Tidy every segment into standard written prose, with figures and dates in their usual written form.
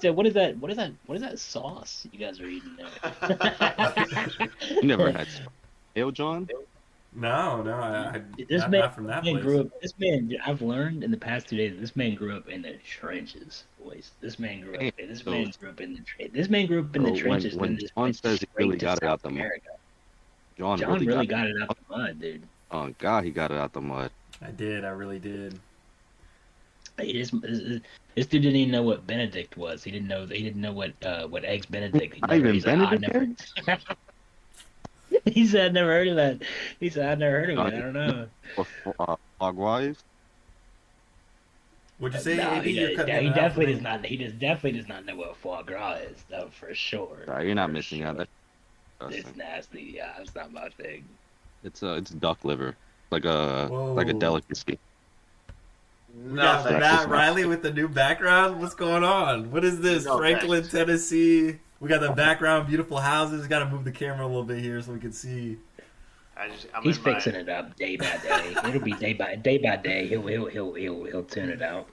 said, "What is that? What is that? What is that sauce you guys are eating there?" You never had ale, John? No, no, This man, not from that man place. grew up. This man, I've learned in the past 2 days. This man grew up in the trenches, boys. This man grew up. Damn. This So, man grew up in the. This man grew up in the so when trenches. Then when just John went says he straight really to got it South out the mud, America. John John really really got it. got it out the mud, dude. Oh God, he got it out the mud. I did. I really did. This dude didn't even know what Benedict was. He didn't know. He didn't know what eggs Benedict. Not even He's like, "Oh, I Benedict never. eggs? He said, "I never heard of that." He said, "I never heard of Not it. I don't even know." for Aguay's? Would you say, No, AB, you're cutting he it out for definitely me? does not. He just definitely does not know what foie gras is, though, for sure. You're not For missing out. sure. That's It's disgusting. nasty. Yeah, it's not my thing. It's duck liver, like a Whoa. delicacy. We got Nothing. Breakfast Matt Riley with the new background. What's going on? What is this? No, Franklin, thanks. Tennessee. We got the background, beautiful houses. Got to move the camera a little bit here so we can see. I'm He's in my- fixing it up day by day. It'll be day by day. He'll tune it out.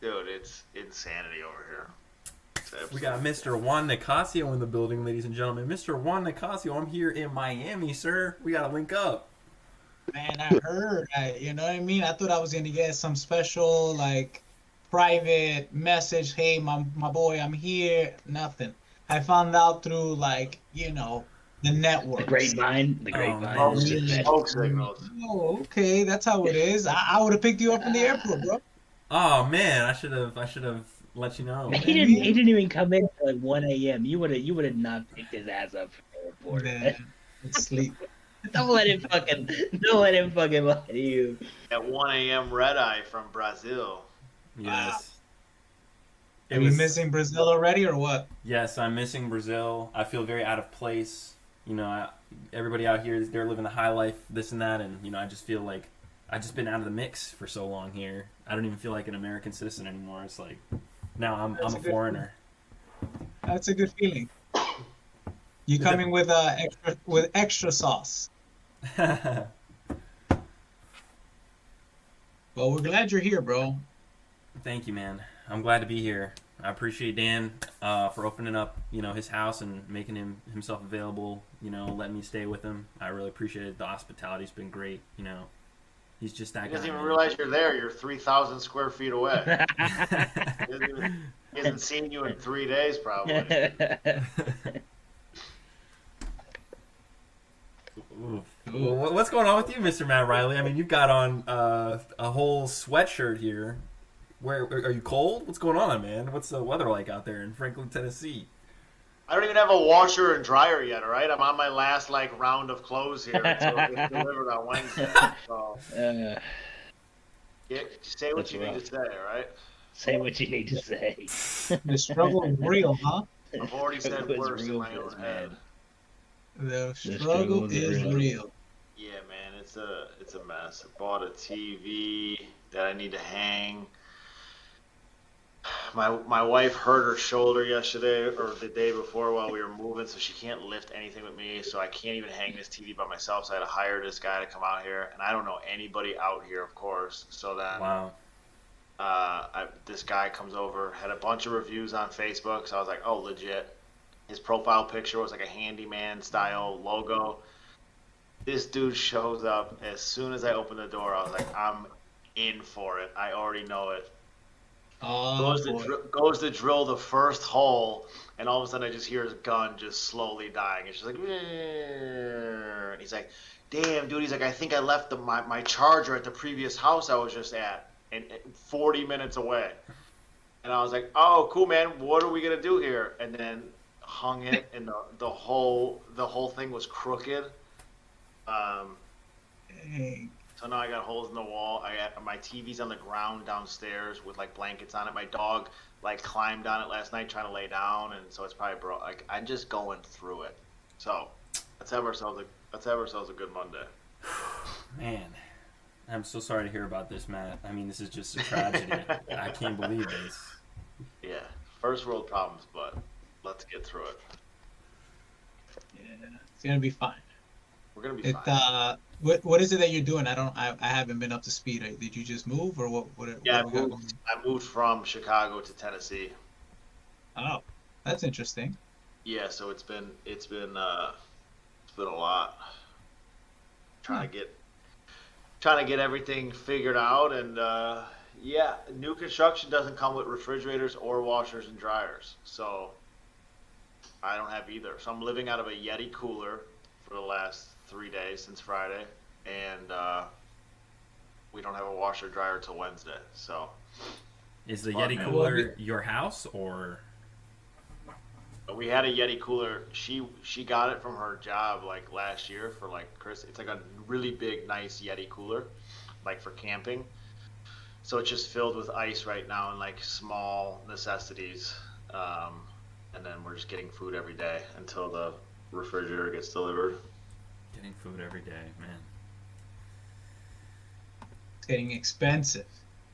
Dude, it's insanity over here. It's We got Mr. Juan Nicasio in the building, ladies and gentlemen. Mr. Juan Nicasio, I'm here in Miami, sir. We got to link up. Man, I heard, you know what I mean? I thought I was gonna get some special, like, private message. Hey, my boy, I'm here. Nothing. I found out through, like, the network. The grapevine. man. is just that. smoke signals. Oh, okay, that's how it is. I would have picked you up from the airport, bro. Oh man, I should have let you know. He didn't even come in till like 1 a.m. You would have not picked his ass up from the airport. Man, sleep. Don't let him fucking lie to you. At 1 a.m. red eye from Brazil. Yes. Are you missing Brazil already, or what? Yes, I'm missing Brazil. I feel very out of place. Everybody out here, they're living the high life, this and that, and I just feel like I've just been out of the mix for so long here. I don't even feel like an American citizen anymore. It's like now I'm That's a a good foreigner. That's a good feeling. You coming with extra sauce. Well, we're glad you're here, bro. Thank you, man. I'm glad to be here. I appreciate Dan for opening up, his house and making himself available. Letting me stay with him. I really appreciate it. The hospitality's been great. He's just that He guy. doesn't even man. realize you're there. You're 3,000 square feet away. He hasn't seen you in 3 days, probably. Ooh. Well, what's going on with you, Mr. Matt Riley? I mean, you've got on a whole sweatshirt here. Where are you cold? What's going on, man? What's the weather like out there in Franklin, Tennessee? I don't even have a washer and dryer yet, all right? I'm on my last, round of clothes here. So it's delivered on Wednesday. So, say what That's you need rough. to say, all right? Say what you need to say. The struggle is real, huh? I've already said It was worse in real my for own this head. man. The struggle struggle is is real. real. Yeah, man, it's a mess. I bought a TV that I need to hang. My wife hurt her shoulder yesterday or the day before while we were moving, so she can't lift anything with me. So I can't even hang this TV by myself. So I had to hire this guy to come out here, and I don't know anybody out here, of course. So then, Wow. this guy comes over, had a bunch of reviews on Facebook. So I was like, oh, legit. His profile picture was like a handyman style logo. This dude shows up as soon as I open the door. I was like, I'm in for it. I already know it. Oh, Goes to drill the first hole, and all of a sudden I just hear his gun just slowly dying. It's just like, "Meh." And he's like, damn, dude. He's like, I think I left my charger at the previous house I was just at, and 40 minutes away. And I was like, oh, cool, man. What are we gonna do here? And then hung it, and the whole thing was crooked. dang. So now I got holes in the wall. I got my TV's on the ground downstairs with blankets on it. My dog climbed on it last night trying to lay down, and so it's probably broke. I'm just going through it. So let's have ourselves a good Monday. Man, I'm so sorry to hear about this, Matt. I mean, this is just a tragedy. I can't believe this. Yeah, first world problems, but let's get through it. Yeah, it's gonna be fine. We're gonna be fine. What is it that you're doing? I haven't been up to speed. Did you just move, or what? Yeah, what we got going? I moved from Chicago to Tennessee. Oh, That's interesting. Yeah, so it's been a lot. Trying to get everything figured out, and yeah, new construction doesn't come with refrigerators or washers and dryers, so I don't have either. So I'm living out of a Yeti cooler for the last 3 days since Friday, and we don't have a washer dryer till Wednesday. So Is the Fuck, Yeti man. cooler your house or? we had a Yeti cooler. She got it from her job like last year for like Chris. It's like a really big, nice Yeti cooler, like for camping. So it's just filled with ice right now and like small necessities. And then we're just getting food every day until the refrigerator gets delivered. Getting food every day, man. It's getting expensive.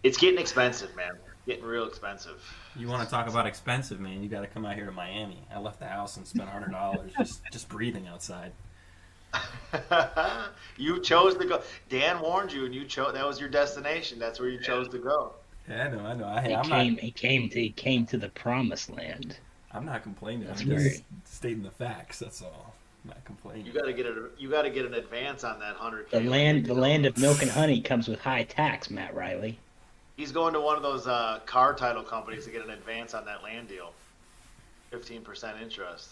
It's getting expensive, man. Getting real expensive. You want to talk about expensive, man? You got to come out here to Miami. I left the house and spent $100 just breathing outside. You chose to go. Dan warned you, and you chose. That was your destination. That's where you chose to go. Yeah, I know. He came to the promised land. I'm not complaining. That's I'm just great. stating the facts. That's all. I'm not complaining. You got to get an advance on that 100K. The land of milk and honey comes with high tax, Matt Riley. He's going to one of those car title companies to get an advance on that land deal. 15% interest.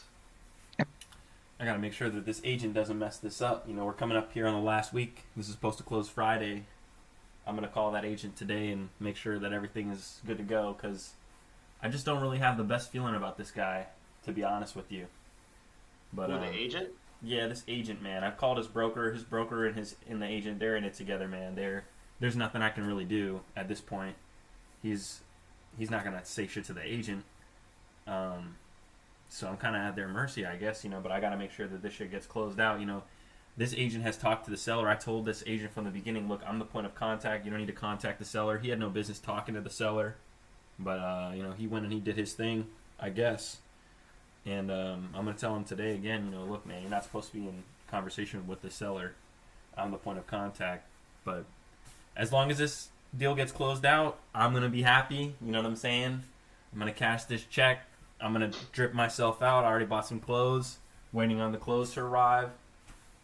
I got to make sure that this agent doesn't mess this up. You know, we're coming up here on the last week. This is supposed to close Friday. I'm going to call that agent today and make sure that everything is good to go because I just don't really have the best feeling about this guy, to be honest with you. But Who, the agent? Yeah, this agent, man. I've called his broker and the agent. They're in it together, man. There's nothing I can really do at this point. He's not gonna say shit to the agent. So I'm kind of at their mercy, I guess, you know. But I got to make sure that this shit gets closed out, you know. This agent has talked to the seller. I told this agent from the beginning, look, I'm the point of contact. You don't need to contact the seller. He had no business talking to the seller, but you know, he went and he did his thing, I guess. And I'm gonna tell him today again, you know, look, man, you're not supposed to be in conversation with the seller. I'm the point of contact, but as long as this deal gets closed out, I'm gonna be happy. You know what I'm saying? I'm gonna cash this check. I'm gonna drip myself out. I already bought some clothes, waiting on the clothes to arrive.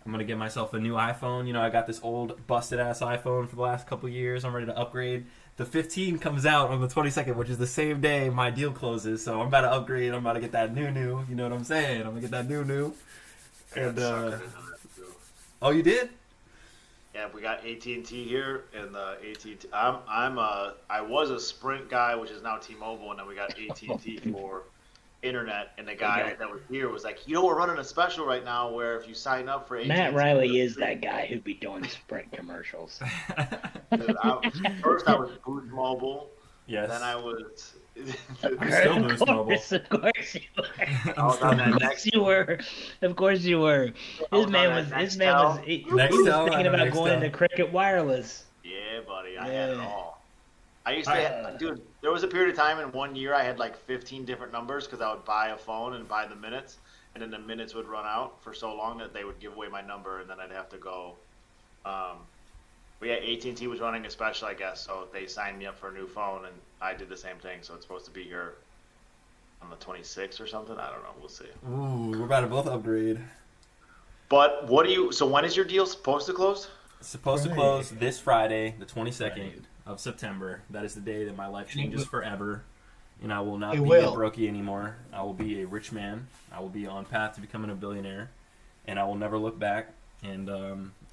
I'm gonna get myself a new iPhone. You know, I got this old busted ass iPhone for the last couple years. I'm ready to upgrade. The 15 comes out on the 22nd, which is the same day my deal closes. So I'm about to upgrade. I'm about to get that new. You know what I'm saying? I'm gonna get that new. And oh, you did? Yeah, we got AT&T here, and the AT&T. I was a Sprint guy, which is now T-Mobile, and then we got AT&T for internet. And the guy that was here was like, you know, we're running a special right now where if you sign up for AT&T, Matt Riley is that guy who'd be doing Sprint commercials. Dude, first I was Boost Mobile. Yes. Then I was. Still Boost Mobile. Of course you were. I was on that Of next. course you were. Of course you were. This man was Nextel, thinking about Nextel. going into Cricket Wireless. Yeah, buddy, I had it Yeah. all. I used to, dude. There was a period of time in 1 year I had like 15 different numbers because I would buy a phone and buy the minutes, and then the minutes would run out for so long that they would give away my number, and then I'd have to go. AT&T was running a special, I guess, so they signed me up for a new phone, and I did the same thing. So it's supposed to be here on the 26th or something. I don't know. We'll see. Ooh, we're about to both upgrade. But what do you? So when is your deal supposed to close? It's supposed to close this Friday, the 22nd of September. That is the day that my life changes forever. And I will not be a brokey anymore. I will be a rich man. I will be on path to becoming a billionaire. And I will never look back. And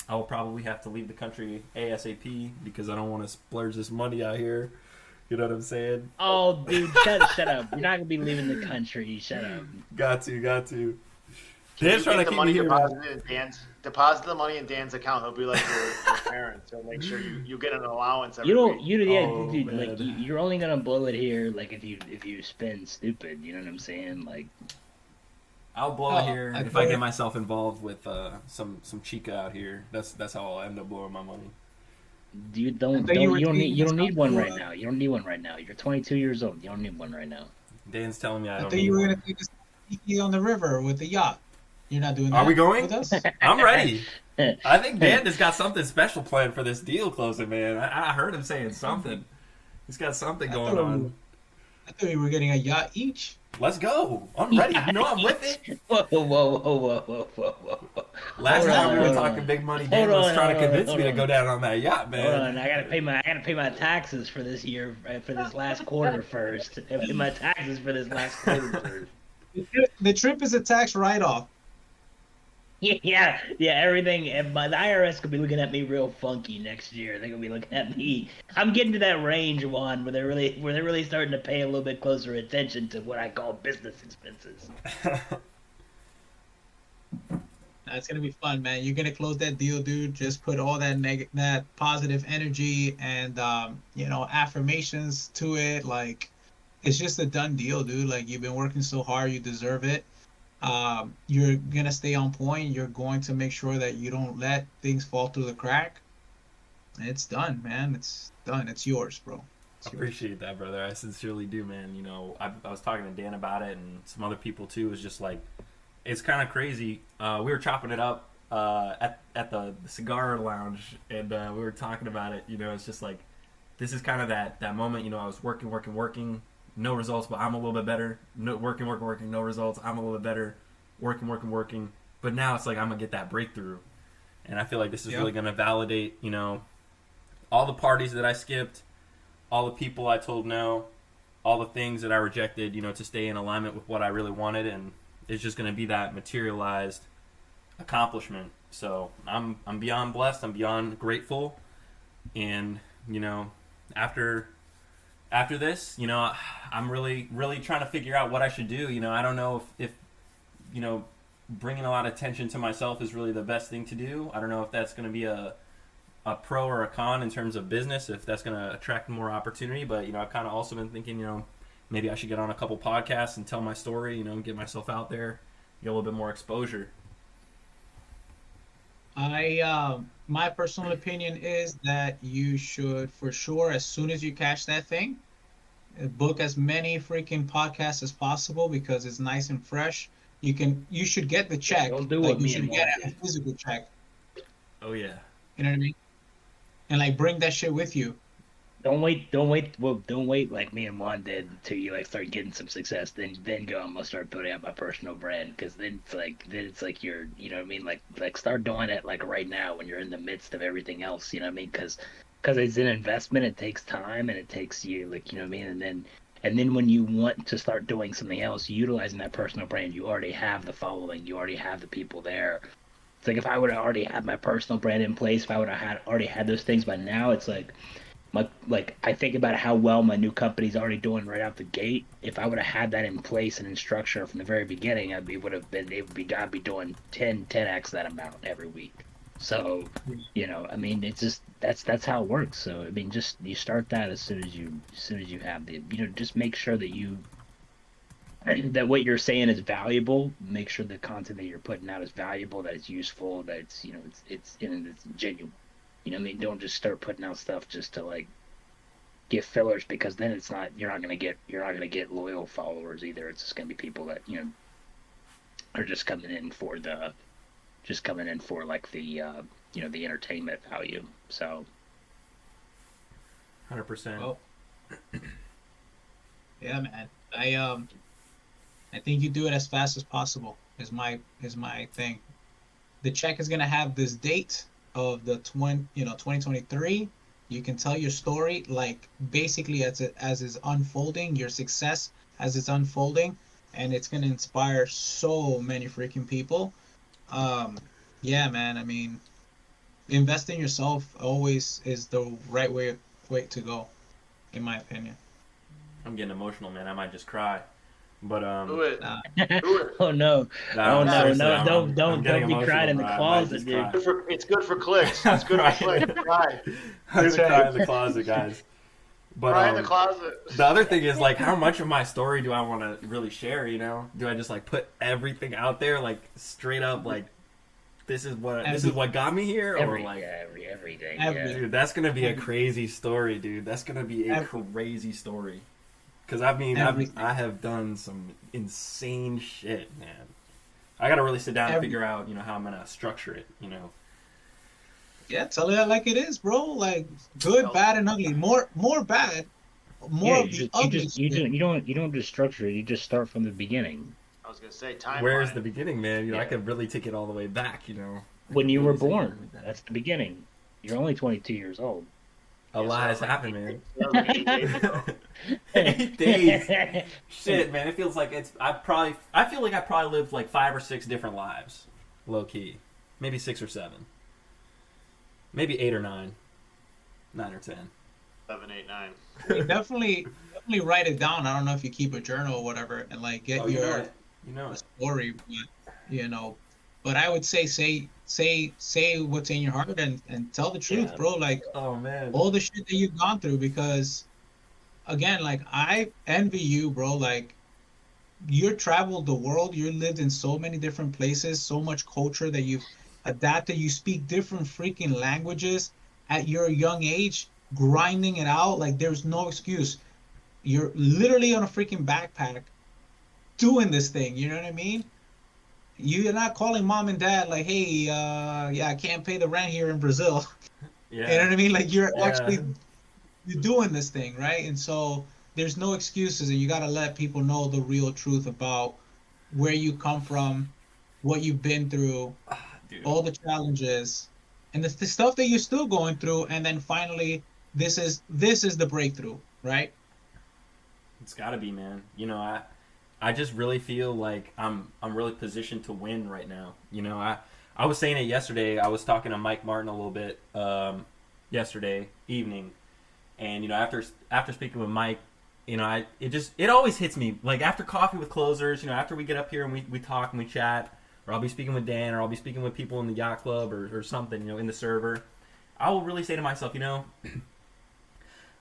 I will probably have to leave the country ASAP because I don't want to splurge this money out here. You know what I'm saying? Oh, dude, shut up. You're not going to be leaving the country. Shut up. Got to. Can Dan's you trying get to the keep money me here, man. deposit the money in Dan's account. He'll be like your parents. He'll make sure you get an allowance every You don't, week. dude, man. like, you're only going to blow it here, like, if you spend stupid, you know what I'm saying? Like, I'll blow it here I if I get myself involved with some chica out here. That's how I'll end up blowing my money. you don't need one right now. You don't need one right now. You're 22 years old. You don't need one right now. Dan's telling me I I don't thought need you were one. gonna take us on the river with the yacht. You're not doing that. Are we going? with us? I'm ready. I think Dan has got something special planned for this deal closing, man. I heard him saying something. He's got something going on. I thought we were getting a yacht each. Let's go. I'm ready. You know I'm with it. Whoa, whoa, whoa, whoa, whoa, whoa, whoa. Last Hold time on, we were hold talking on. big money, Dan Hold was on, trying to hold on, convince hold me to on. go down on that yacht, Hold on, man. I gotta pay my taxes for this year, for this last quarter first. I gotta pay my taxes for this last quarter first. The trip is a tax write-off. Yeah, everything. And the IRS could be looking at me real funky next year. They're gonna be looking at me. I'm getting to that range, Juan, where they're really starting to pay a little bit closer attention to what I call business expenses. That's gonna be fun, man. You're gonna close that deal, dude. Just put all that positive energy and affirmations to it. Like, it's just a done deal, dude. Like, you've been working so hard, you deserve it. You're gonna stay on point. You're going to make sure that you don't let things fall through the crack. It's done, man. It's done. It's yours, bro. It's yours. Appreciate that, brother. I sincerely do, man. You know, I was talking to Dan about it and some other people too. It's just like, it's kind of crazy. We were chopping it up at the cigar lounge, and we were talking about it. You know, it's just like, this is kind of that moment. You know, I was working, no results, but I'm a little bit better. No, working, no results. I'm a little bit better. Working. But now it's like I'm gonna get that breakthrough, and I feel like this is really gonna validate, you know, all the parties that I skipped, all the people I told no, all the things that I rejected, you know, to stay in alignment with what I really wanted, and it's just gonna be that materialized accomplishment. So I'm beyond blessed. I'm beyond grateful, and you know, after this, you know, I'm really trying to figure out what I should do. You know, I don't know if you know, bringing a lot of attention to myself is really the best thing to do. I don't know if that's going to be a pro or a con in terms of business, if that's going to attract more opportunity. But, you know, I've kind of also been thinking, you know, maybe I should get on a couple podcasts and tell my story, you know, and get myself out there, get a little bit more exposure. My personal opinion is that you should, for sure, as soon as you catch that thing, book as many freaking podcasts as possible, because it's nice and fresh. You should get the check. Don't do like, what you me should and get Juan a physical check. Oh, yeah. You know what I mean? And like, bring that shit with you. Don't wait like me and Juan did until you like start getting some success. Then go. I'm gonna start putting out my personal brand, because then it's like you're, you know what I mean, like start doing it like right now when you're in the midst of everything else. You know what I mean? Because it's an investment. It takes time, and it takes you, like, you know what I mean. And then when you want to start doing something else, utilizing that personal brand, you already have the following. You already have the people there. It's like if I would have already had my personal brand in place, if I would have already had those things by now, it's like. I think about how well my new company's already doing right out the gate. If I would have had that in place and in structure from the very beginning, I'd be doing 10x that amount every week. So, you know, I mean, it's just that's how it works. So, I mean, just you start that as soon as you have the, you know, just make sure that what you're saying is valuable. Make sure the content that you're putting out is valuable, that it's useful, that it's, you know, it's genuine. You know what I mean? Don't just start putting out stuff just to like get fillers, because then it's not, you're not gonna get loyal followers either. It's just gonna be people that, you know, are just coming in for like the you know, the entertainment value. So 100%. Well, yeah, man. I think you do it as fast as possible. Is my thing. The check is gonna have this date of the 2023. You can tell your story, like, basically as it's unfolding, your success as it's unfolding, and it's gonna inspire so many freaking people. Yeah, man. I mean, invest in yourself always is the right way to go, in my opinion. I'm getting emotional, man. I might just cry. But Do it. Nah. Do it. oh no, no, oh no, seriously, no, don't I'm getting be crying in the emotional, bro. I might closet, just dude. cry. It's good for clicks. It's good for clicks. Cry. I'm That's gonna cry right. in the closet, guys. But Cry in the closet. the other thing is, like, how much of my story do I want to really share? You know, do I just like put everything out there, like straight up, like this is what got me here, or like everything. Every- Yeah. dude, that's gonna be a crazy story, dude. That's gonna be a crazy story. Because I mean, I have done some insane shit, man. I gotta really sit down and figure out, you know, how I'm gonna structure it. You know. Yeah, tell it like it is, bro. Like, good, bad, and ugly. More bad, more Yeah, of the ugly shit. you don't just structure it. You just start from the beginning. I was gonna say timeline. Where's the beginning, man? You know, I Yeah. could really take it all the way back. You know, I When could you were really sit here born, like that. that's the beginning. You're only 22 years old. A Yeah, so lot that has was like happened, man. that was like 8 days ago. 8 days. Shit, man, it feels like I feel like I probably lived like 5 or 6 different lives, low key, maybe 6 or 7, maybe 8 or 9, 9 or 10. 7, 8, 9. You definitely write it down. I don't know if you keep a journal or whatever, and like get Oh, you know your it. You know it. story, but you know. But I would say what's in your heart and tell the truth, Yeah. bro. Like Oh man. all the shit that you've gone through, because again, like I envy you, bro. Like you traveled the world, you lived in so many different places, so much culture that you've adapted. You speak different freaking languages at your young age, grinding it out. Like there's no excuse. You're literally on a freaking backpack doing this thing. You know what I mean? You're not calling mom and dad like, hey, yeah, I can't pay the rent here in Brazil. You know Yeah. what I mean? Like you're Yeah. actually you're doing this thing, right? And so there's no excuses, and you got to let people know the real truth about where you come from, what you've been through, Dude. all the challenges, and the stuff that you're still going through, and then finally this is the breakthrough, right? It's got to be, man. You know, I just really feel like I'm really positioned to win right now. You know, I was saying it yesterday. I was talking to Mike Martin a little bit yesterday evening, and you know, after speaking with Mike, you know, it always hits me like after coffee with closers. You know, after we get up here and we talk and we chat, or I'll be speaking with Dan, or I'll be speaking with people in the yacht club or something. You know, in the server, I will really say to myself, you know,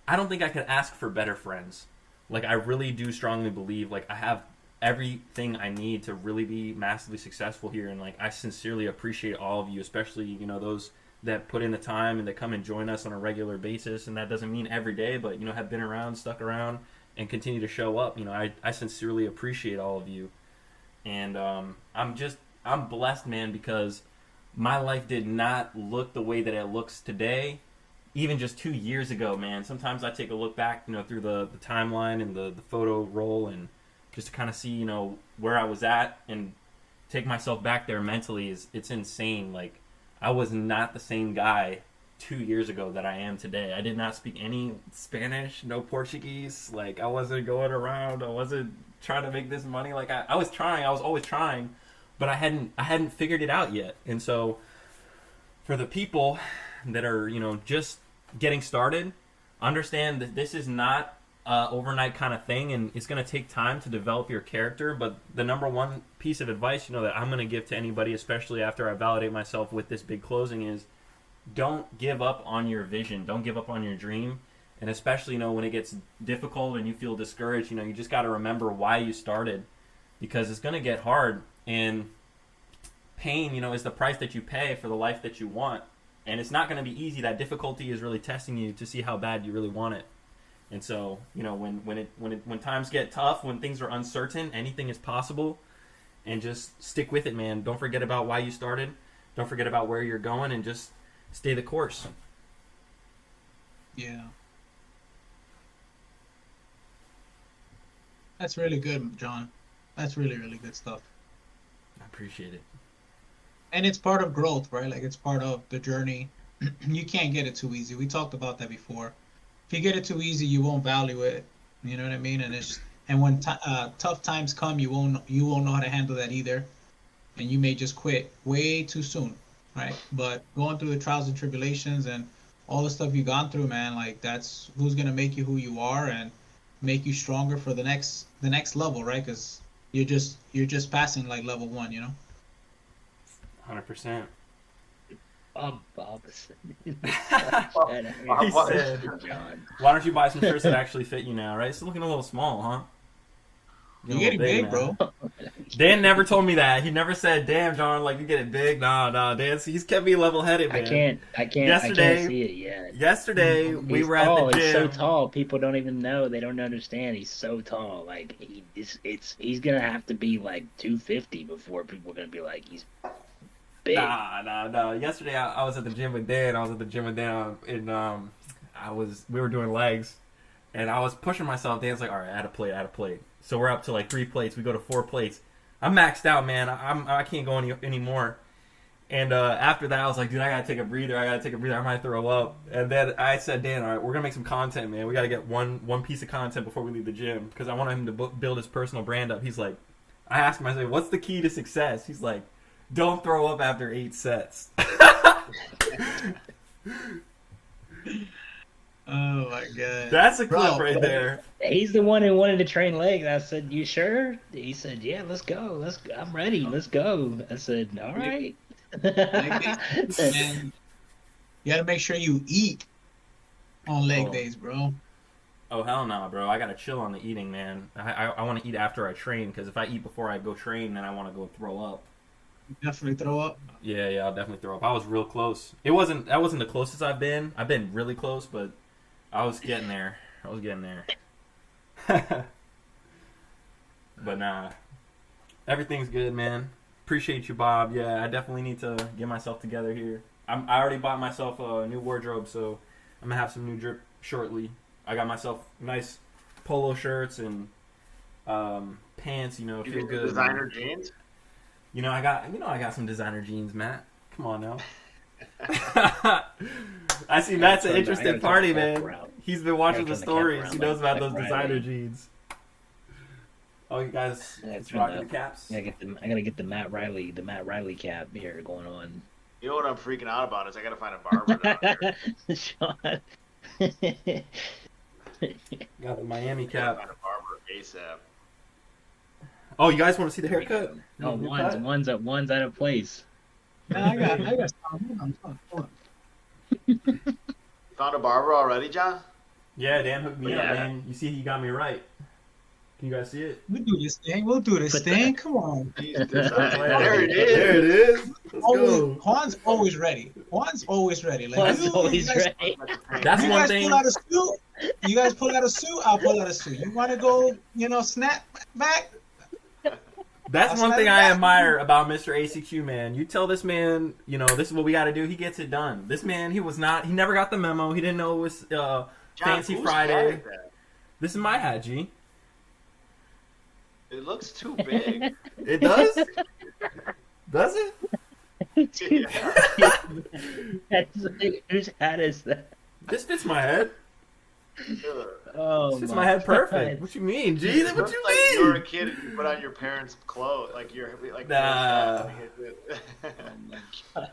I don't think I could ask for better friends. Like I really do strongly believe like I have everything I need to really be massively successful here, and like I sincerely appreciate all of you, especially you know those that put in the time and that come and join us on a regular basis. And that doesn't mean every day, but you know have been around, stuck around, and continue to show up. You know, I sincerely appreciate all of you, and I'm blessed, man, because my life did not look the way that it looks today even just 2 years ago, man. Sometimes I take a look back, you know, through the timeline and the photo roll, and just to kind of see, you know, where I was at and take myself back there mentally it's insane. Like I was not the same guy 2 years ago that I am today. I did not speak any Spanish, no Portuguese. Like I wasn't going around. I wasn't trying to make this money. Like I was trying. I was always trying, but I hadn't figured it out yet. And so for the people that are, you know, just getting started, understand that this is not overnight kind of thing, and it's going to take time to develop your character. But the number one piece of advice, you know, that I'm going to give to anybody, especially after I validate myself with this big closing, is don't give up on your vision. Don't give up on your dream. And especially, you know, when it gets difficult and you feel discouraged, you know, you just got to remember why you started, because it's going to get hard, and pain, you know, is the price that you pay for the life that you want. And it's not going to be easy. That difficulty is really testing you to see how bad you really want it. And so, you know, when times get tough, when things are uncertain, anything is possible. And just stick with it, man. Don't forget about why you started. Don't forget about where you're going, and just stay the course. Yeah. That's really good, John. That's really, really good stuff. I appreciate it. And it's part of growth, right? Like it's part of the journey. You can't get it too easy. We talked about that before. If you get it too easy, you won't value it. You know what I mean? And when tough times come, you won't know how to handle that either, and you may just quit way too soon, right? But going through the trials and tribulations and all the stuff you've gone through, man, like that's who's gonna make you who you are and make you stronger for the next level, right? Because you're just passing like level 1, you know. 100%. Bob. He said, why don't you buy some shirts that actually fit you now, right? It's looking a little small, huh? You're getting big, bro. Dan never told me that. He never said, damn, John, like, you getting big. Nah, Dan, he's kept me level-headed, man. I can't see it yet. Yesterday, we were at tall. the gym. He's so tall. People don't even know. They don't understand. He's so tall. Like, he's going to have to be, like, 250 before people are going to be like, he's big. Nah. Yesterday, I was at the gym with Dan. And we were doing legs. And I was pushing myself. Dan's like, all right, add a plate. So we're up to like 3 plates. We go to 4 plates. I'm maxed out, man. I can't go anymore. And after that, I was like, dude, I gotta take a breather. I might throw up. And then I said, Dan, all right, we're gonna make some content, man. We gotta get one piece of content before we leave the gym because I want him to build his personal brand up. He's like, I asked him, I said, what's the key to success? He's like, don't throw up after 8 sets. Oh my god. That's a clip Bro, right there. He's the one who wanted to train legs. I said, "You sure?" He said, "Yeah, let's go. I'm ready. Let's go." I said, "All right." And you gotta make sure you eat on leg Oh. days, bro. Oh, hell no, bro. I gotta chill on the eating, man. I want to eat after I train because if I eat before I go train, then I want to go throw up. You definitely throw up. Yeah, I'll definitely throw up. I was real close. That wasn't the closest I've been. I've been really close, but I was getting there. But nah, everything's good, man. Appreciate you, Bob. Yeah, I definitely need to get myself together here. I already bought myself a new wardrobe, so I'm gonna have some new drip shortly. I got myself nice polo shirts and pants. You know, You feel get good. designer jeans. I got some designer jeans, Matt. Come on now. I see Matt's an interested party, man. He's been watching the stories. He knows about those designer jeans. Oh, you guys, it's rocking the caps. I gotta get the Matt Riley cap here going on. You know what I'm freaking out about is I gotta find a barber down here. Sean. Got the Miami Gotta cap. find a barber ASAP. Oh, you guys want to see the haircut? No, New one's out of place. Nah, I got some. Hold on. Found a barber already, John? Yeah, Dan hooked me up, Yeah. man. You see, he got me right. Can you guys see it? We'll do this thing. Come on. There it is. There it is. Let's go. Juan's always ready. Like Juan's you always guys, ready. That's you one guys thing. pull out a suit. You guys pull out a suit. I'll pull out a suit. You want to go, snap back? That's I'll one thing snap I it back. admire about Mr. ACQ, man. You tell this man, this is what we got to do. He gets it done. This man, he never got the memo. He didn't know it was John, Fancy whose Friday. hat is that? This is my hat, G. It looks too big. It does? Does it? That's like, whose hat is that? This fits my head. Ugh. Oh, This fits my head perfect. God. What you mean, G? It What looks you like mean? you were a kid and you put on your parents' clothes, like Nah.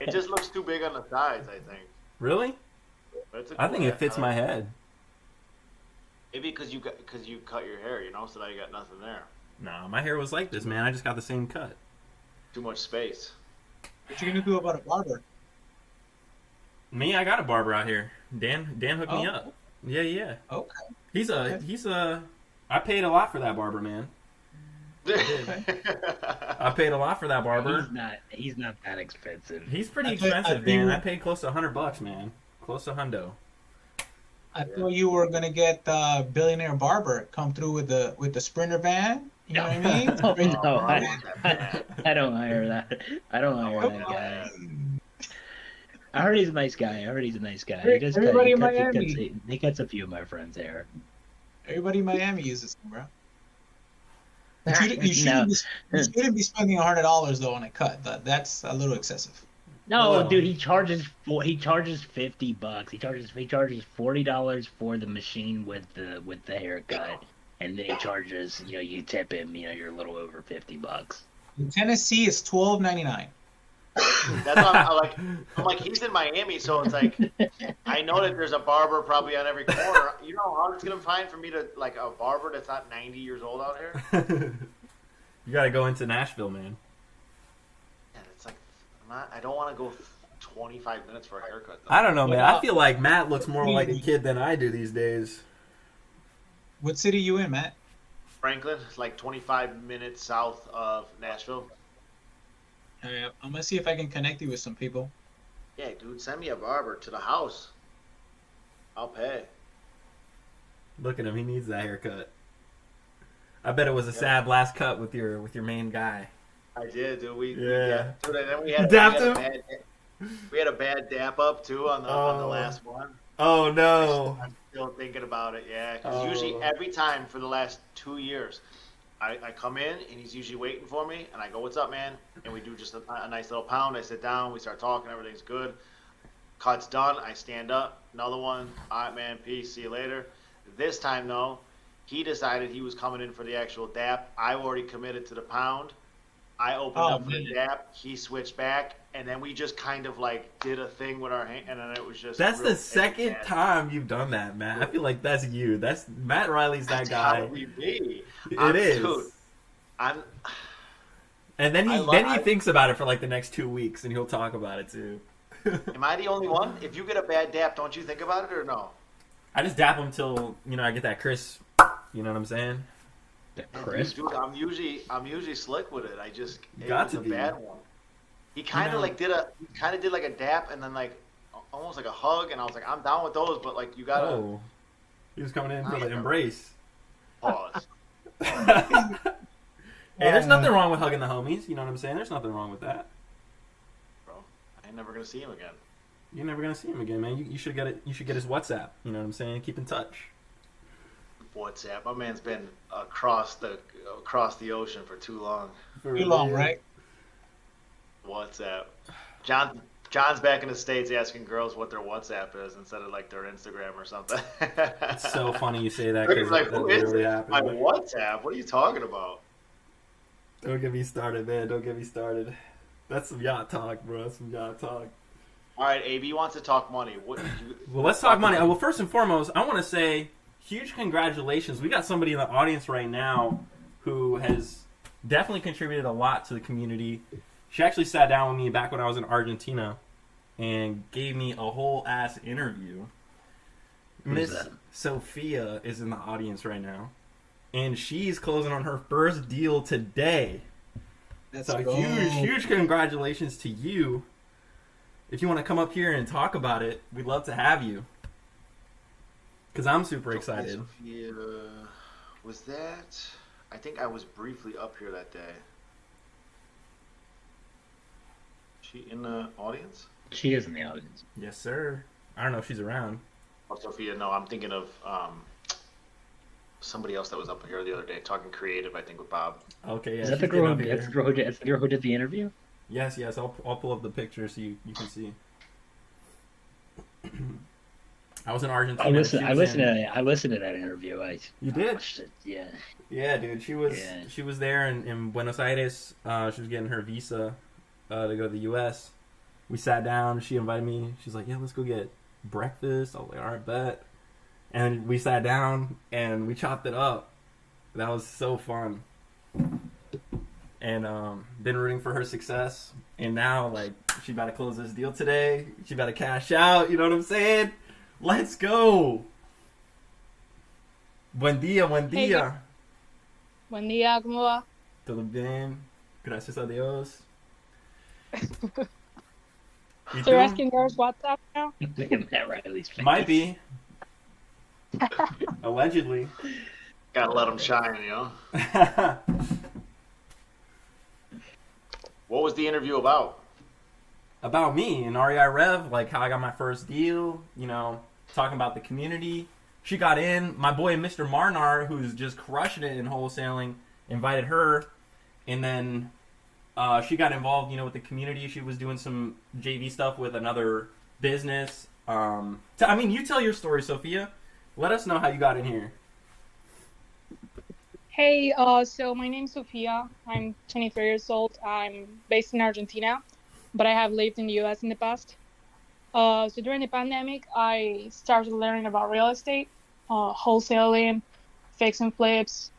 It just looks too big on the sides, I think. Really? But it's a I cool think it hat. fits my head. Maybe because you cut your hair, so now you got nothing there. Nah, my hair was like this, man. I just got the same cut. Too much space. What you gonna do about a barber? Me, I got a barber out here. Dan hooked me Oh. up. Yeah. Okay. I paid a lot for that barber, man. I paid a lot for that barber. He's not that expensive. He's pretty I expensive, think- man. I paid close to $100, man. Close to hundo. I thought you were gonna get the billionaire barber come through with the Sprinter van. You know what I mean? Oh, Bring- no, I don't hire that. I don't hire Come that on. guy. I heard he's a nice guy. Everybody in Miami. He cuts a few of my friends' hair. Everybody in Miami uses them, bro. You shouldn't, No. you shouldn't be spending $100 though on a cut. That's a little excessive. No, Well- dude, he charges $50. He charges $40 for the machine with the haircut, and then he charges you tip him you're a little over $50. In Tennessee, it's $12.99. That's why I'm like, he's in Miami, so it's like, I know that there's a barber probably on every corner. You know how it's gonna find for me to like a barber that's not 90 years old out here? You gotta go into Nashville, man. And it's like, I don't want to go 25 minutes for a haircut. Though. I don't know, man. Well, I feel like Matt looks more like a kid than I do these days. What city you in, Matt? Franklin, it's like 25 minutes south of Nashville. I'm gonna see if I can connect you with some people. Yeah, dude, send me a barber to the house. I'll pay. Look at him. He needs that haircut. I bet it was a sad last cut with your main guy. I did, dude. Yeah. Dude, and then we You dapped we had a bad dap up too on the last one. Oh no! still thinking about it, yeah. Because Oh. usually every time for the last 2 years, I come in and he's usually waiting for me, and I go, "What's up, man?" And we do just a nice little pound. I sit down, we start talking, everything's good. Cut's done. I stand up, another one. All right, man, peace. See you later. This time though, he decided he was coming in for the actual dap. I already committed to the pound. I opened Oh up for the man. dap. He switched back, and then we just kind of like did a thing with our hand, and then it was just. That's real the second bad. time you've done that, Matt. I feel like that's you. That's Matt Riley's that That's guy. how we be. It is. Dude, I'm. And then I he lo- then he I- thinks about it for like the next 2 weeks, and he'll talk about it too. Am I the only one? If you get a bad dap, don't you think about it or no? I just dap him till I get that crisp. You know what I'm saying? The crisp. Dude, I'm usually slick with it. It Got was to a be. bad one. He kind of know- like did like a dap and then like almost like a hug, and I was like, I'm down with those, but like you gotta Oh, he was coming in for I the know. embrace. pause. Hey, there's nothing wrong with hugging the homies. You know what I'm saying? There's nothing wrong with that. Bro, I ain't never gonna see him again. You're never gonna see him again, man. You should get it. You should get his WhatsApp. You know what I'm saying? Keep in touch. WhatsApp. My man's been across the ocean for too long. Too long, right? WhatsApp. John's back in the States asking girls what their WhatsApp is instead of like their Instagram or something. It's so funny you say that He's because like, that who is literally it? happened. My WhatsApp? What are you talking about? Don't get me started, man. Don't get me started. That's some yacht talk, bro. That's some yacht talk. All right, AB wants to talk money. Well, let's talk money. Well, first and foremost, I want to say huge congratulations. We got somebody in the audience right now who has definitely contributed a lot to the community. She actually sat down with me back when I was in Argentina and gave me a whole ass interview. Miss that? Sophia is in the audience right now, and she's closing on her first deal today. Let's So go. huge congratulations to you. If you want to come up here and talk about it, we'd love to have you. Because I'm super excited. Sophia, was that? I think I was briefly up here that day. She in the audience? She is in the audience. Yes, sir. I don't know if she's around. Oh, Sophia, no, I'm thinking of somebody else that was up here the other day talking creative, I think, with Bob. Okay, yeah. Is that the she's getting girl? up here. That's the girl who did the interview. Yes. I'll pull up the picture so you can see. I was in Argentina. I listened. She I was listened in- to. I listened to that interview. You I did? watched it, yeah. Yeah, dude. She was Yeah. there in Buenos Aires. She was getting her visa to go to the U.S. We sat down. She invited me. She's like, "Yeah, let's go get breakfast." I was like, "All right, bet." And we sat down and we chopped it up. That was so fun. And been rooting for her success. And now, like, she about to close this deal today. She about to cash out. You know what I'm saying? Let's go. Buen día, buen Hey, día. Buen día, ¿cómo va? Todo bien. Gracias a Dios. ¿Y So you're tú? asking girls WhatsApp now? Look at Matt Riley's face. Might be. Allegedly. Gotta let them shine, you know? What was the interview about? About me and REI Rev, like how I got my first deal, talking about the community. She got in. My boy Mr. Marnar, who's just crushing it in wholesaling, invited her. And then she got involved, with the community. She was doing some JV stuff with another business. You tell your story, Sophia. Let us know how you got in here. Hey, so my name's Sofia. I'm 23 years old. I'm based in Argentina, but I have lived in the US in the past. So during the pandemic, I started learning about real estate, wholesaling, fix and flips,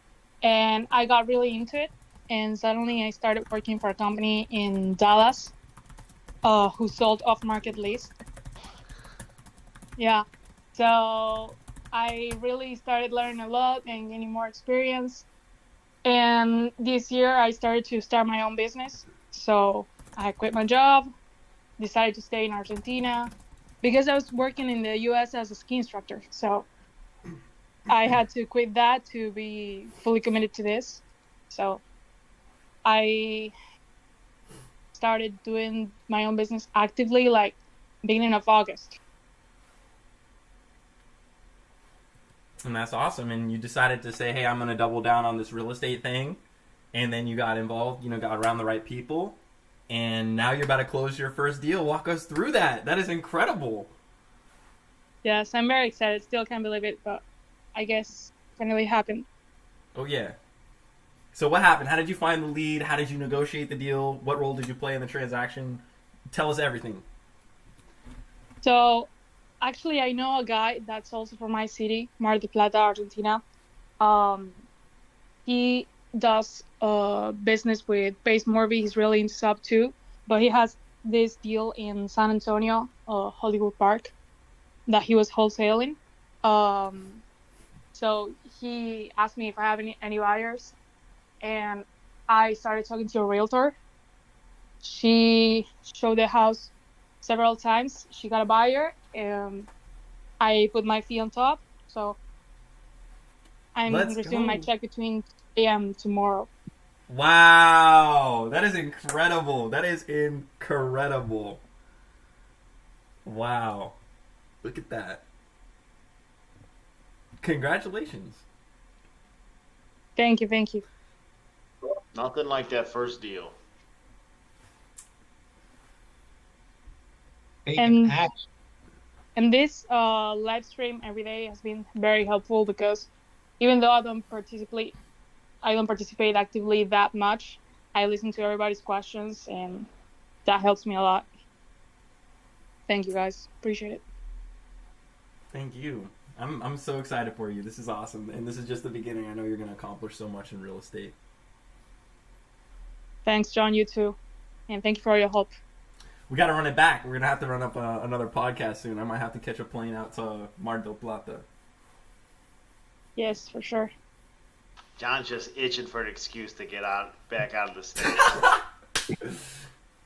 and I got really into it. And suddenly I started working for a company in Dallas who sold off-market lease. Yeah, so I really started learning a lot and gaining more experience. And this year I started to start my own business. So I quit my job, decided to stay in Argentina because I was working in the US as a ski instructor. So I had to quit that to be fully committed to this. So I started doing my own business actively like beginning of August. And that's awesome. And you decided to say, hey, I'm going to double down on this real estate thing. And then you got involved, got around the right people. And now you're about to close your first deal. Walk us through that. That is incredible. Yes, I'm very excited. Still can't believe it, but I guess it finally happened. Oh, yeah. So what happened? How did you find the lead? How did you negotiate the deal? What role did you play in the transaction? Tell us everything. So, actually, I know a guy that's also from my city, Mar del Plata, Argentina. He does business with base Morby. He's really into sub too, but he has this deal in San Antonio, Hollywood Park, that he was wholesaling. So he asked me if I have any buyers, and I started talking to a realtor. She showed the house several times. She got a buyer, and I put my fee on top. So I'm Let's receiving my go. check between 2 a.m. tomorrow. Wow. That is incredible. That is incredible. Wow. Look at that. Congratulations. Thank you. Nothing like that first deal. Taking And- action. And this live stream every day has been very helpful because even though I don't participate actively that much, I listen to everybody's questions, and that helps me a lot. Thank you guys. Appreciate it. Thank you. I'm so excited for you. This is awesome. And this is just the beginning. I know you're going to accomplish so much in real estate. Thanks, John. You too. And thank you for your help. We got to run it back. We're going to have to run up another podcast soon. I might have to catch a plane out to Mar del Plata. Yes, for sure. John's just itching for an excuse to get back out of the state.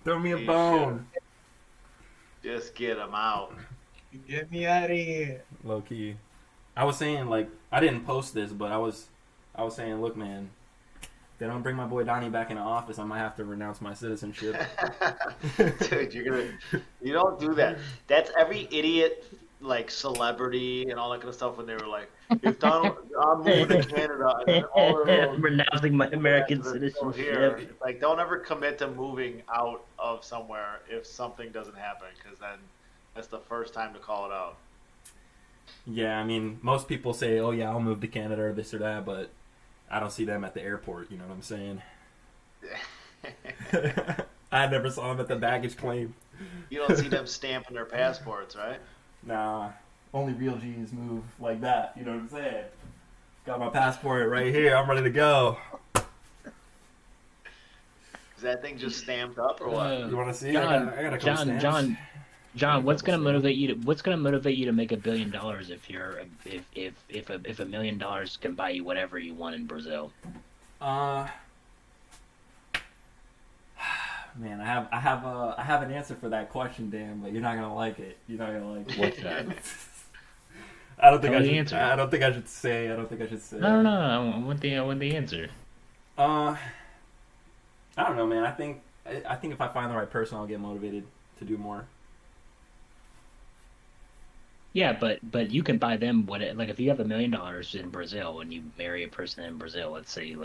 Throw me a You bone. Just get him out. Get me out of here. Low key. I was saying, like, I didn't post this, but I was saying, look, man, if they don't bring my boy Donnie back in the office, I might have to renounce my citizenship. Dude, you don't do that. That's every idiot, like, celebrity and all that kind of stuff when they were like, if Donald, I'm moving to Canada, and then all of those Renouncing my American that are still here, citizenship. like, don't ever commit to moving out of somewhere if something doesn't happen, because then that's the first time to call it out. Yeah, I mean, most people say, oh, yeah, I'll move to Canada or this or that, but I don't see them at the airport, you know what I'm saying? I never saw them at the baggage claim. You don't see them stamping their passports, right? Nah, only real G's move like that, you know what I'm saying? Got my passport right here, I'm ready to go. Is that thing just stamped up or what? You want to see? John, I got a couple stamps. John, what's gonna motivate you to make $1 billion if $1 million can buy you whatever you want in Brazil? Man, I have an answer for that question, Dan, but you're not gonna like it. You're not gonna like it. What's that? I don't think Tell I me the should. answer. I don't think I should say. No. I want the answer. I don't know, man. I think if I find the right person, I'll get motivated to do more. Yeah, but you can buy them like if you have $1 million in Brazil and you marry a person in Brazil, let's say you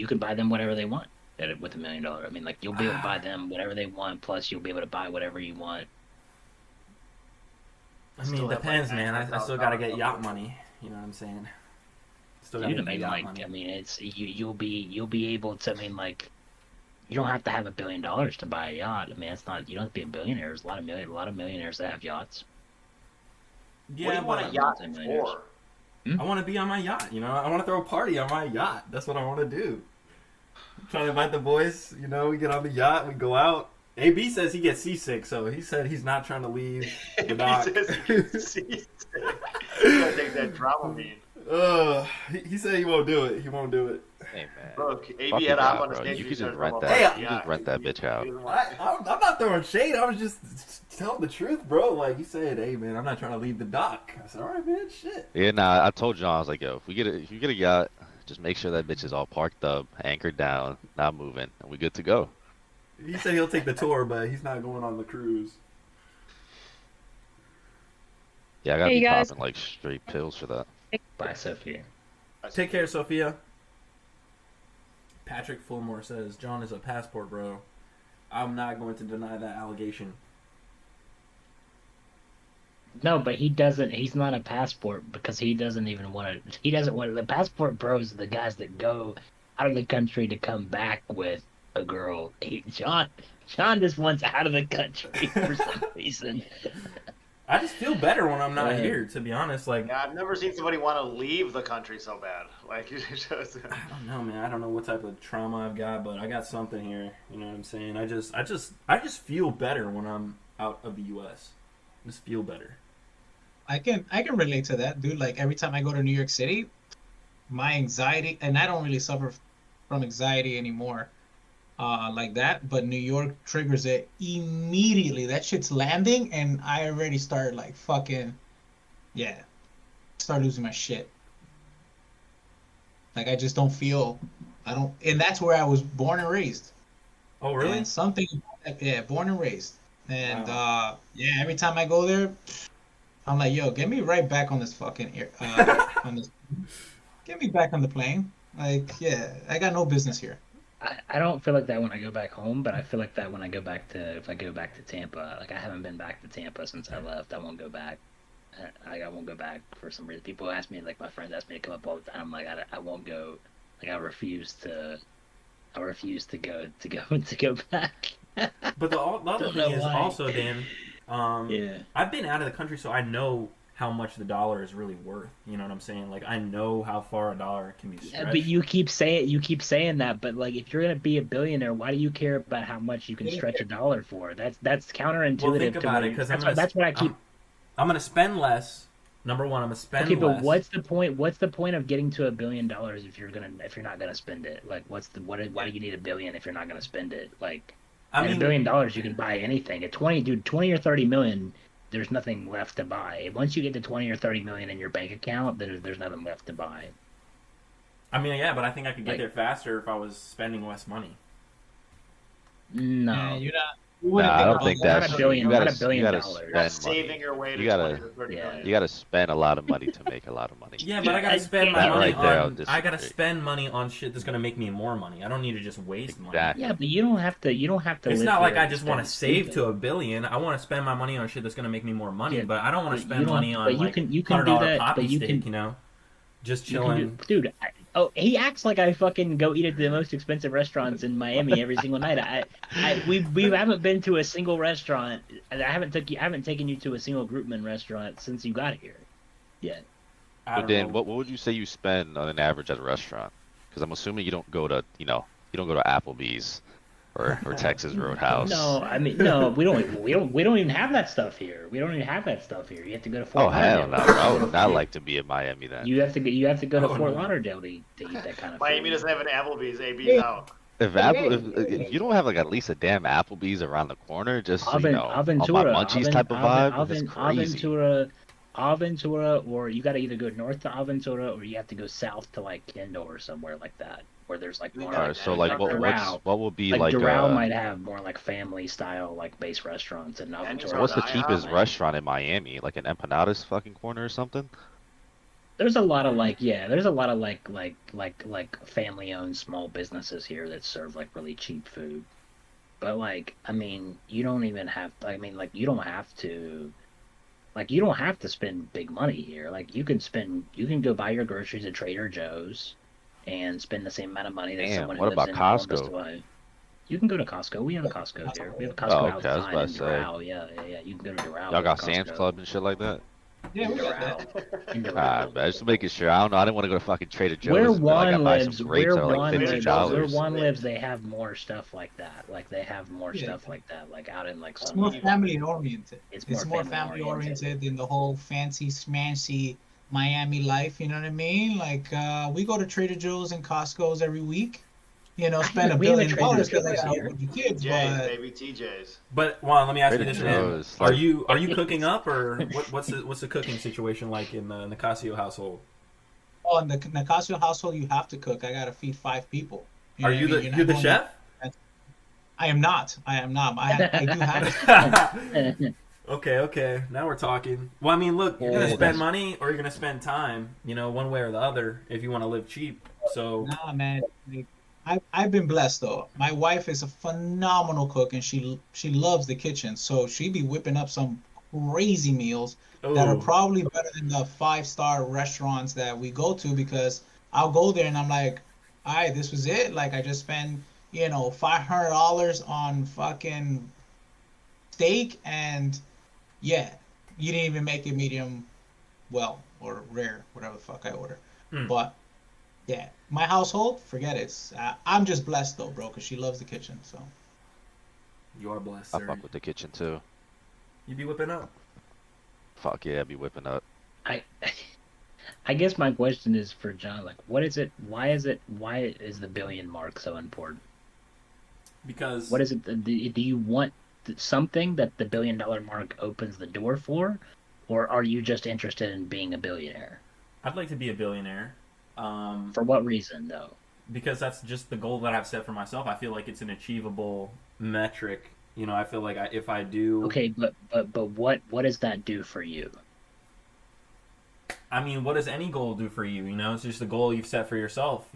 can buy them whatever they want with $1 million. I mean, like you'll be able to buy them whatever they want, plus you'll be able to buy whatever you want. I mean, Still it have, depends, like, man. I still gotta get yacht money. You know what I'm saying? Still gotta Dude, I get mean, yacht like, money. I mean, it's you'll be able to. I mean, like, you don't have to have $1 billion to buy a yacht. I mean, it's not. You don't have to be a billionaire. There's a lot of millionaires that have yachts. Yeah, What do you want a but yacht multi-millionaires. for? I want to be on my yacht. You know, I want to throw a party on my yacht. That's what I want to do. Trying to invite the boys. You know, we get on the yacht, we go out. AB says he gets seasick, so he said he's not trying to leave the dock. He says he gets seasick. You gotta take that Dramamine. He said he won't do it. He won't do it. Hey man, Look, fuck AB your had to hop yacht, on the bro. stage. You and could he just started rent talking that. about Hey, You just rent that bitch out. he doesn't want- I'm not throwing shade. I was just telling the truth, bro. Like he said, hey man, I'm not trying to leave the dock. I said, all right, man, shit. Yeah, nah. I told John, I was like, yo, if you get a yacht, just make sure that bitch is all parked up, anchored down, not moving, and we good to go. He said he'll take the tour, but he's not going on the cruise. Yeah, I gotta Hey, be guys. popping like straight pills for that. Bye, Sophia. Take care, Sophia. Patrick Fulmore says, John is a passport bro. I'm not going to deny that allegation. No, but he doesn't. He's not a passport because he doesn't even want to. He doesn't want the passport bros are the guys that go out of the country to come back with a girl. John just wants out of the country for some reason. I just feel better when I'm not here, to be honest. Like, Yeah, I've never seen somebody want to leave the country so bad. Like, you just. I don't know, man. I don't know what type of trauma I've got, but I got something here. You know what I'm saying? I just feel better when I'm out of the U.S. I just feel better. I can relate to that, dude. Like every time I go to New York City, my anxiety, and I don't really suffer from anxiety anymore, like that. But New York triggers it immediately. That shit's landing, and I already start like fucking, yeah, start losing my shit. Like I just don't feel, I don't, and that's where I was born and raised. Oh, really? And something, yeah, born and raised, and Wow. yeah, every time I go there, I'm like, yo, get me right back on this fucking on this, get me back on the plane. Like, yeah, I got no business here. I don't feel like that when I go back home, but I feel like that when I go back to if I go back to Tampa. Like I haven't been back to Tampa since I left. I won't go back. I won't go back for some reason. People ask me, like my friends ask me to come up all the time. I'm like I won't go. Like I refuse to. I refuse to go to go back. But the other Don't know thing is why. also, Dan, Yeah. I've been out of the country, so I know how much the dollar is really worth. You know what I'm saying? Like, I know how far a dollar can be Yeah, stretched. but you keep saying that, but like if you're gonna be a billionaire, why do you care about how much you can stretch a dollar for? That's counterintuitive. Well, think to about me. it, because that's what I keep. I'm gonna spend less. Number one, I'm gonna spend Okay, but less. what's the point? What's the point of getting to $1 billion if you're not gonna spend it? Like, why do you need $1 billion if you're not gonna spend it? Like, I at mean, $1 billion you can buy anything. At 20 or 30 million, there's nothing left to buy. Once you get to 20 or 30 million in your bank account, there's nothing left to buy. yeah, but I think I could get Like- there faster if I was spending less money. No, Yeah, you're not. You Nah, wouldn't I think don't about think that. not that's a true. billion, You not gotta, $1 billion. you gotta You're spend not saving money. your way to You gotta- 20 or 30 Yeah. million. You gotta spend a lot of money to make a lot of money. Yeah, but I gotta Yeah, spend my that money right there, I'll on. I gotta disagree. spend money on shit that's gonna make me more money. I don't need to just waste money. Exactly. Yeah, but you don't have to. You don't have to. It's live not like here I and just want to spend save stupid. to $1 billion. I want to spend my money on shit that's gonna make me more money. Yeah, but I don't want but to you spend don't- money on but you like can do $100 that, poppy but you steak. can- You know, just You can chilling. dude. He acts like I fucking go eat at the most expensive restaurants in Miami every single night. We haven't been to a single restaurant. I haven't taken you to a single Groupman restaurant since you got here. Yet. I But don't Dan, know. what would you say you spend on an average at a restaurant? Because I'm assuming you don't go to Applebee's or Texas Roadhouse. No, I mean no. We don't even have that stuff here. We don't even have that stuff here. You have to go to Fort Oh hell no! Lauderdale. I would not like to be in Miami then. You have to go to Oh, Fort no. Lauderdale to eat that kind of Miami food. doesn't have an Applebee's. AB's Hey. out. If you don't have like at least a damn Applebee's around the corner, just on my munchies type of vibe, it's crazy. Aventura, or you got to either go north to Aventura or you have to go south to like Kendall or somewhere like that, where there's like more. Alright, so like Doral. what will be Like like Doral might have more like family style like base restaurants, and And Aventura. so what's the IHOP, cheapest man. restaurant in Miami? Like an Empanadas fucking corner or something? There's a lot of like family owned small businesses here that serve like really cheap food. But like, I mean, you don't even have. I mean, like, you don't have to. Like, you don't have to spend big money here. Like, you can go buy your groceries at Trader Joe's, and spend the same amount of money that Damn, someone who what lives about in Columbus Costco? would. You can go to Costco. We have a Costco here. We have a Costco Oh, okay, I was outside about in to say. Doral. Yeah. You can go to Doral. Y'all got Costco. Sam's Club and shit like that? Yeah, we got Doral. that. In Doral. Alright, man, just making sure. I don't know. I didn't want to go to fucking Trader Joe's. Where and be like, I Juan buy lives, some grapes that are like where $50. Juan lives, they have more stuff like that. Like they have more Yeah. stuff like that. Like out in like It's some. more family oriented. It's It's more family oriented than the whole fancy smancy Miami life. You know what I mean? Like we go to Trader Joe's and Costco's every week. You know, spend $1 We have a billion Trader because I Joe's got here. with the kids. TJ's, But baby, TJ's. But Juan, let me ask you Trader this, man: Joe's, Are like- you cooking up, or what's the cooking situation like in the Nicasio household? oh, in the Nicasio household, you have to cook. I gotta feed 5 people. know Are what you I mean? the You're you're the not chef? I am not. I do have. Okay. Now we're talking. Well, I mean, look, you're gonna Yeah, spend that's- money or you're gonna spend time. One way or the other, if you want to live cheap. So, Nah, man. Like, I've been blessed though. My wife is a phenomenal cook, and she loves the kitchen. So she be whipping up some crazy meals that are oh, probably better than the 5-star restaurants that we go to, because I'll go there and I'm like, all right, this was it. Like I just spent, $500 on fucking steak, and yeah, you didn't even make it medium well or rare, whatever the fuck I order. Hmm. But yeah, my household, forget it. I'm just blessed though, bro, because she loves the kitchen. So you are blessed, I sir. fuck with the kitchen too. You be whipping up. Fuck yeah, I be whipping up. I I guess my question is for John, like, what is it? Why is the billion mark so important? Because What is it? Do you want something that the $1 billion mark opens the door for, or are you just interested in being a billionaire? I'd like to be a billionaire. For what reason, though? Because that's just the goal that I've set for myself. I feel like it's an achievable metric. I feel like if I do, Okay, but what does that do for you? I mean, what does any goal do for you? It's just the goal you've set for yourself.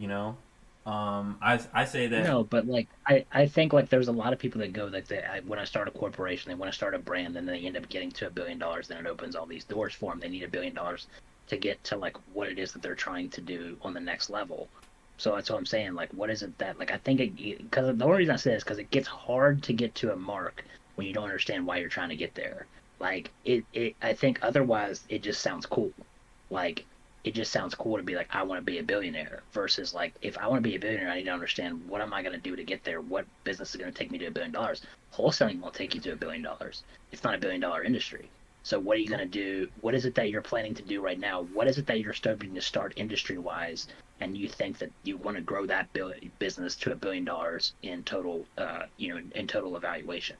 I say that. No, but like I think like there's a lot of people that go like when I start a corporation, they want to start a brand, and they end up getting to $1 billion, then it opens all these doors for them. They need $1 billion to get to like what it is that they're trying to do on the next level. So that's what I'm saying. Like, what is it that like I think because the only reason I say this because it gets hard to get to a mark when you don't understand why you're trying to get there. Like I think otherwise it just sounds cool. Like it just sounds cool to be like I want to be a billionaire versus like if I want to be a billionaire I need to understand what am I going to do to get there. What business is going to take me to $1 billion? Wholesaling won't take you to $1 billion. It's not $1 billion industry. So what are you going to do? What is it that you're planning to do right now? What is it that you're starting to start industry-wise, and you think that you want to grow that business to $1 billion in total, in total evaluation?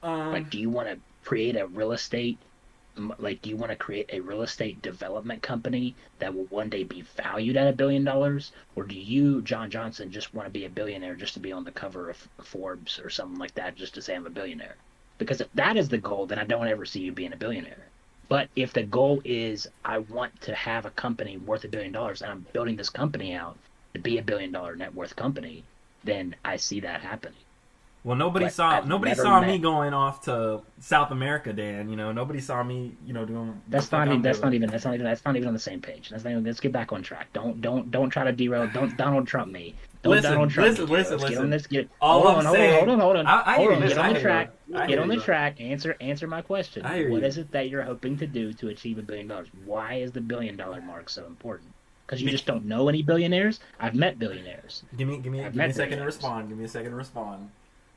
Like, do you want to create a real estate? Like, do you want to create a real estate development company that will one day be valued at $1 billion, or do you, John Johnson, just want to be a billionaire just to be on the cover of Forbes or something like that, just to say I'm a billionaire? Because if that is the goal, then I don't ever see you being a billionaire. But if the goal is I want to have a company worth $1 billion and I'm building this company out to be $1 billion net worth company, then I see that happening. Well, nobody But saw I've nobody never saw me met- going off to South America, Dan. Nobody saw me, doing. That's the fuck not I'm even that's doing. not even on the same page. That's not even, let's get back on track. Don't try to derail. Don't Donald Trump me. Don't Listen, Donald Trump listen, me. listen, Let's get on listen. this. Get All hold I'm on, saying- hold on. I hear Hold on. you, Get I on the hear you. track. I Get hear on the you. track. Answer my question. I hear What you. is it that you're hoping to do to achieve $1 billion? Why is the $1 billion mark so important? Because you just don't know any billionaires. I've met billionaires. Give me I've a met second to billionaires. respond. Give me a second to respond.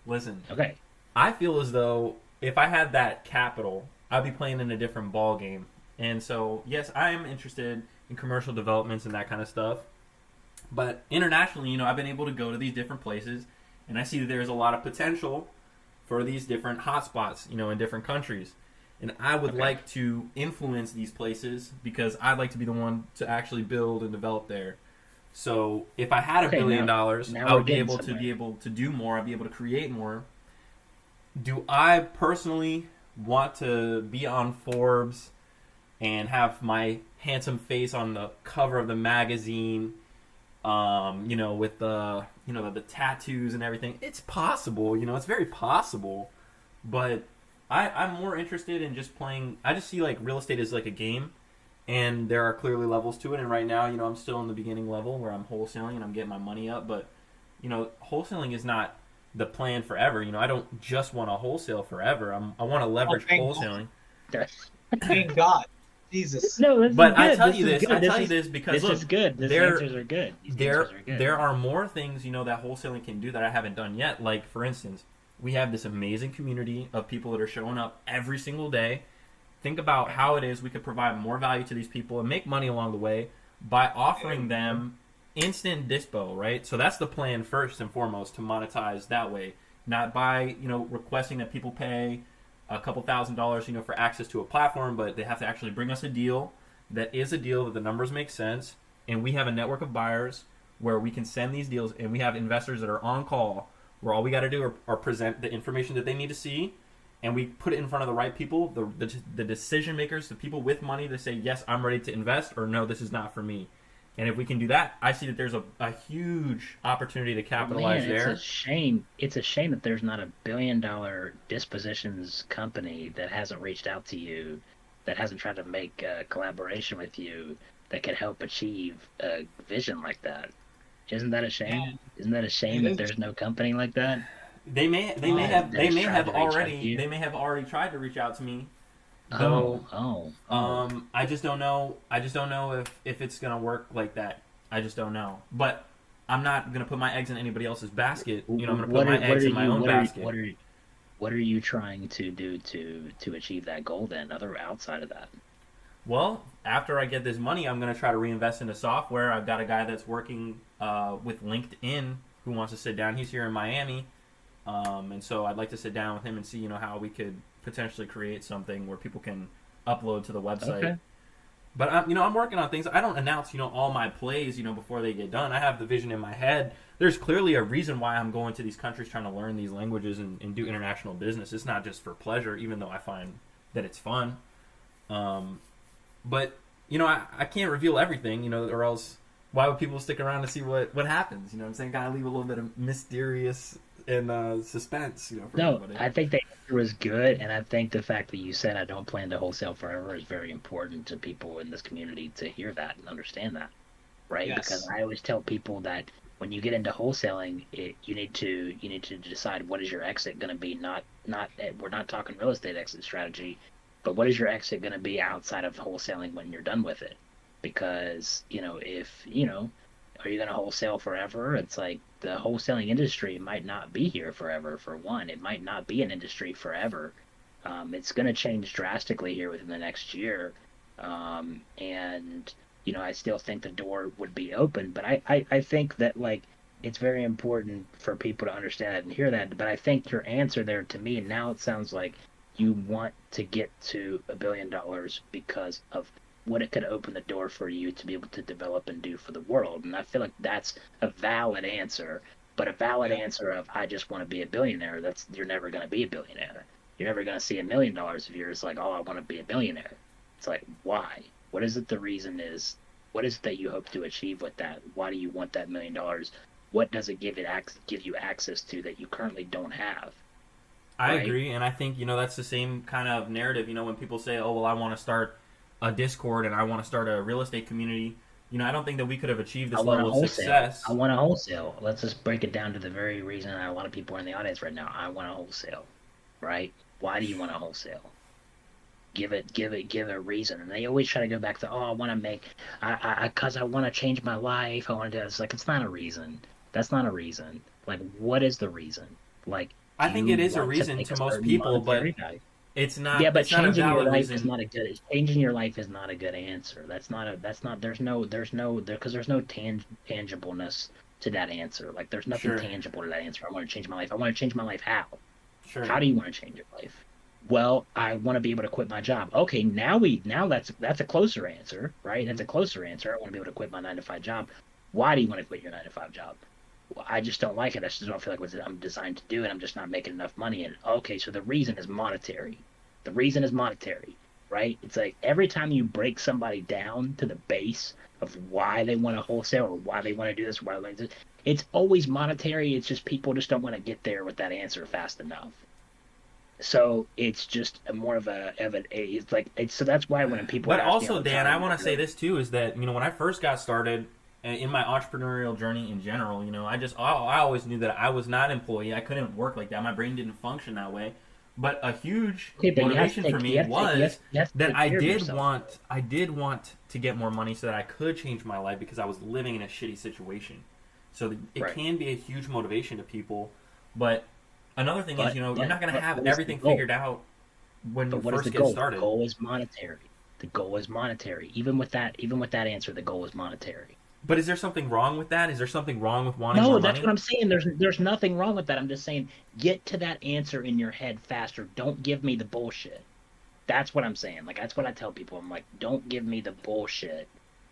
Listen, Okay. I feel as though if I had that capital, I'd be playing in a different ball game. And so, yes, I am interested in commercial developments and that kind of stuff. But internationally, I've been able to go to these different places, and I see that there's a lot of potential for these different hotspots, in different countries. And I would Okay. like to influence these places because I'd like to be the one to actually build and develop there. So if I had $1 Okay, billion, now I we're would be getting able to somewhere. be able to do more. I'd be able to create more. Do I personally want to be on Forbes and have my handsome face on the cover of the magazine? With the tattoos and everything. It's possible, it's very possible. But I'm more interested in just playing. I just see like real estate as like a game, and there are clearly levels to it. And right now, I'm still in the beginning level where I'm wholesaling and I'm getting my money up. But wholesaling is not the plan forever. I don't just want to wholesale forever. I want to leverage thank God. wholesaling. thank God, Jesus. No, this But is I good. tell This you is this. good. I tell you this because This look, is good. These there- answers are good. These there answers are good. there are more things that wholesaling can do that I haven't done yet. Like for instance, we have this amazing community of people that are showing up every single day. Think about how it is we could provide more value to these people and make money along the way by offering them instant dispo, right? So that's the plan first and foremost, to monetize that way, not by requesting that people pay a couple $1,000s for access to a platform, but they have to actually bring us a deal that is a deal that the numbers make sense, and we have a network of buyers where we can send these deals, and we have investors that are on call where all we got to do are present the information that they need to see, and we put it in front of the right people, the decision makers, the people with money to say, yes, I'm ready to invest, or no, this is not for me. And if we can do that, I see that there's a huge opportunity to capitalize Man, there. it's a shame. It's a shame that there's not a billion-dollar dispositions company that hasn't reached out to you, that hasn't tried to make a collaboration with you, that could help achieve a vision like that. Isn't that a shame? Man, Isn't that a shame it that is. there's no company like that? They may that has tried to reach out to you? they may have already tried to reach out to me, Oh, though. oh. I just don't know. I just don't know if it's gonna work like that. I just don't know. But I'm not gonna put my eggs in anybody else's basket. You know, I'm gonna put my eggs in my own basket. What are you trying to do to achieve that goal then, other outside of that? Well, after I get this money, I'm gonna try to reinvest into software. I've got a guy that's working with LinkedIn who wants to sit down. He's here in Miami, and so I'd like to sit down with him and see, how we could potentially create something where people can upload to the website. Okay. But I'm working on things. I don't announce, all my plays, before they get done. I have the vision in my head. There's clearly a reason why I'm going to these countries trying to learn these languages and do international business. It's not just for pleasure, even though I find that it's fun. But I can't reveal everything, or else why would people stick around to see what happens? You know what I'm saying? Gotta leave a little bit of mysterious and suspense, for No, everybody. I think the answer was good, and I think the fact that you said I don't plan to wholesale forever is very important to people in this community to hear that and understand that, right? Yes. Because I always tell people that when you get into wholesaling, you need to decide what is your exit going to be. Not we're not talking real estate exit strategy, but what is your exit going to be outside of wholesaling when you're done with it? Because if are you going to wholesale forever? It's like the wholesaling industry might not be here forever. For one, it might not be an industry forever. It's going to change drastically here within the next year, and I still think the door would be open. But I think that it's very important for people to understand that and hear that. But I think your answer there to me now, it sounds like you want to get to $1 billion because of what it could open the door for you to be able to develop and do for the world. And I feel like that's a valid answer, but a valid answer of I just want to be a billionaire, you're never going to be a billionaire. You're never going to see $1 million of yours like, oh, I want to be a billionaire. It's like, why? What is it the reason is? What is it that you hope to achieve with that? Why do you want that $1 million? What does it give you access to that you currently don't have? I Right? agree, and I think that's the same kind of narrative. When people say, "Oh, well, I want to start a Discord and I want to start a real estate community," I don't think that we could have achieved this level of success. I want to wholesale. Let's just break it down to the very reason a lot of people are in the audience right now. I want to wholesale, right? Why do you want to wholesale? Give a reason. And they always try to go back to, oh, I want to make, because I want to change my life. I want to do this. It's not a reason. That's not a reason. What is the reason? I think it is a reason to most people, but it's not. Yeah, but it's not a changing your valid life reason. is not a good. Changing your life is not a good answer. That's not. There's no because there's no tangibleness to that answer. There's nothing Sure. tangible to that answer. I want to change my life. I want to change my life. How? Sure. How do you want to change your life? Well, I want to be able to quit my job. Okay, now that's a closer answer, right? That's a closer answer. I want to be able to quit my 9-to-5 job. Why do you want to quit your 9-to-5 job? Well, I just don't like it. I just don't feel like what I'm designed to do, and I'm just not making enough money. And okay, so the reason is monetary. The reason is monetary, right? It's like every time you break somebody down to the base of why they want to wholesale or why they want to do this, why they want to do this, it's always monetary. It's just people just don't want to get there with that answer fast enough. So it's just more of so that's why when people But ask me also, all the Dan, time, I want to say this too: is that when I first got started in my entrepreneurial journey in general, I always knew that I was not an employee. I couldn't work like that. My brain didn't function that way. But a huge motivation for me was that I did want to get more money so that I could change my life because I was living in a shitty situation. So it can be a huge motivation to people. But another thing is, you're not going to have everything figured out when you first get started. The goal is monetary. The goal is monetary. Even with that answer, the goal is monetary. But is there something wrong with that? Is there something wrong with wanting more money? No, that's what I'm saying. There's nothing wrong with that. I'm just saying, get to that answer in your head faster. Don't give me the bullshit. That's what I'm saying. That's what I tell people. I'm like, don't give me the bullshit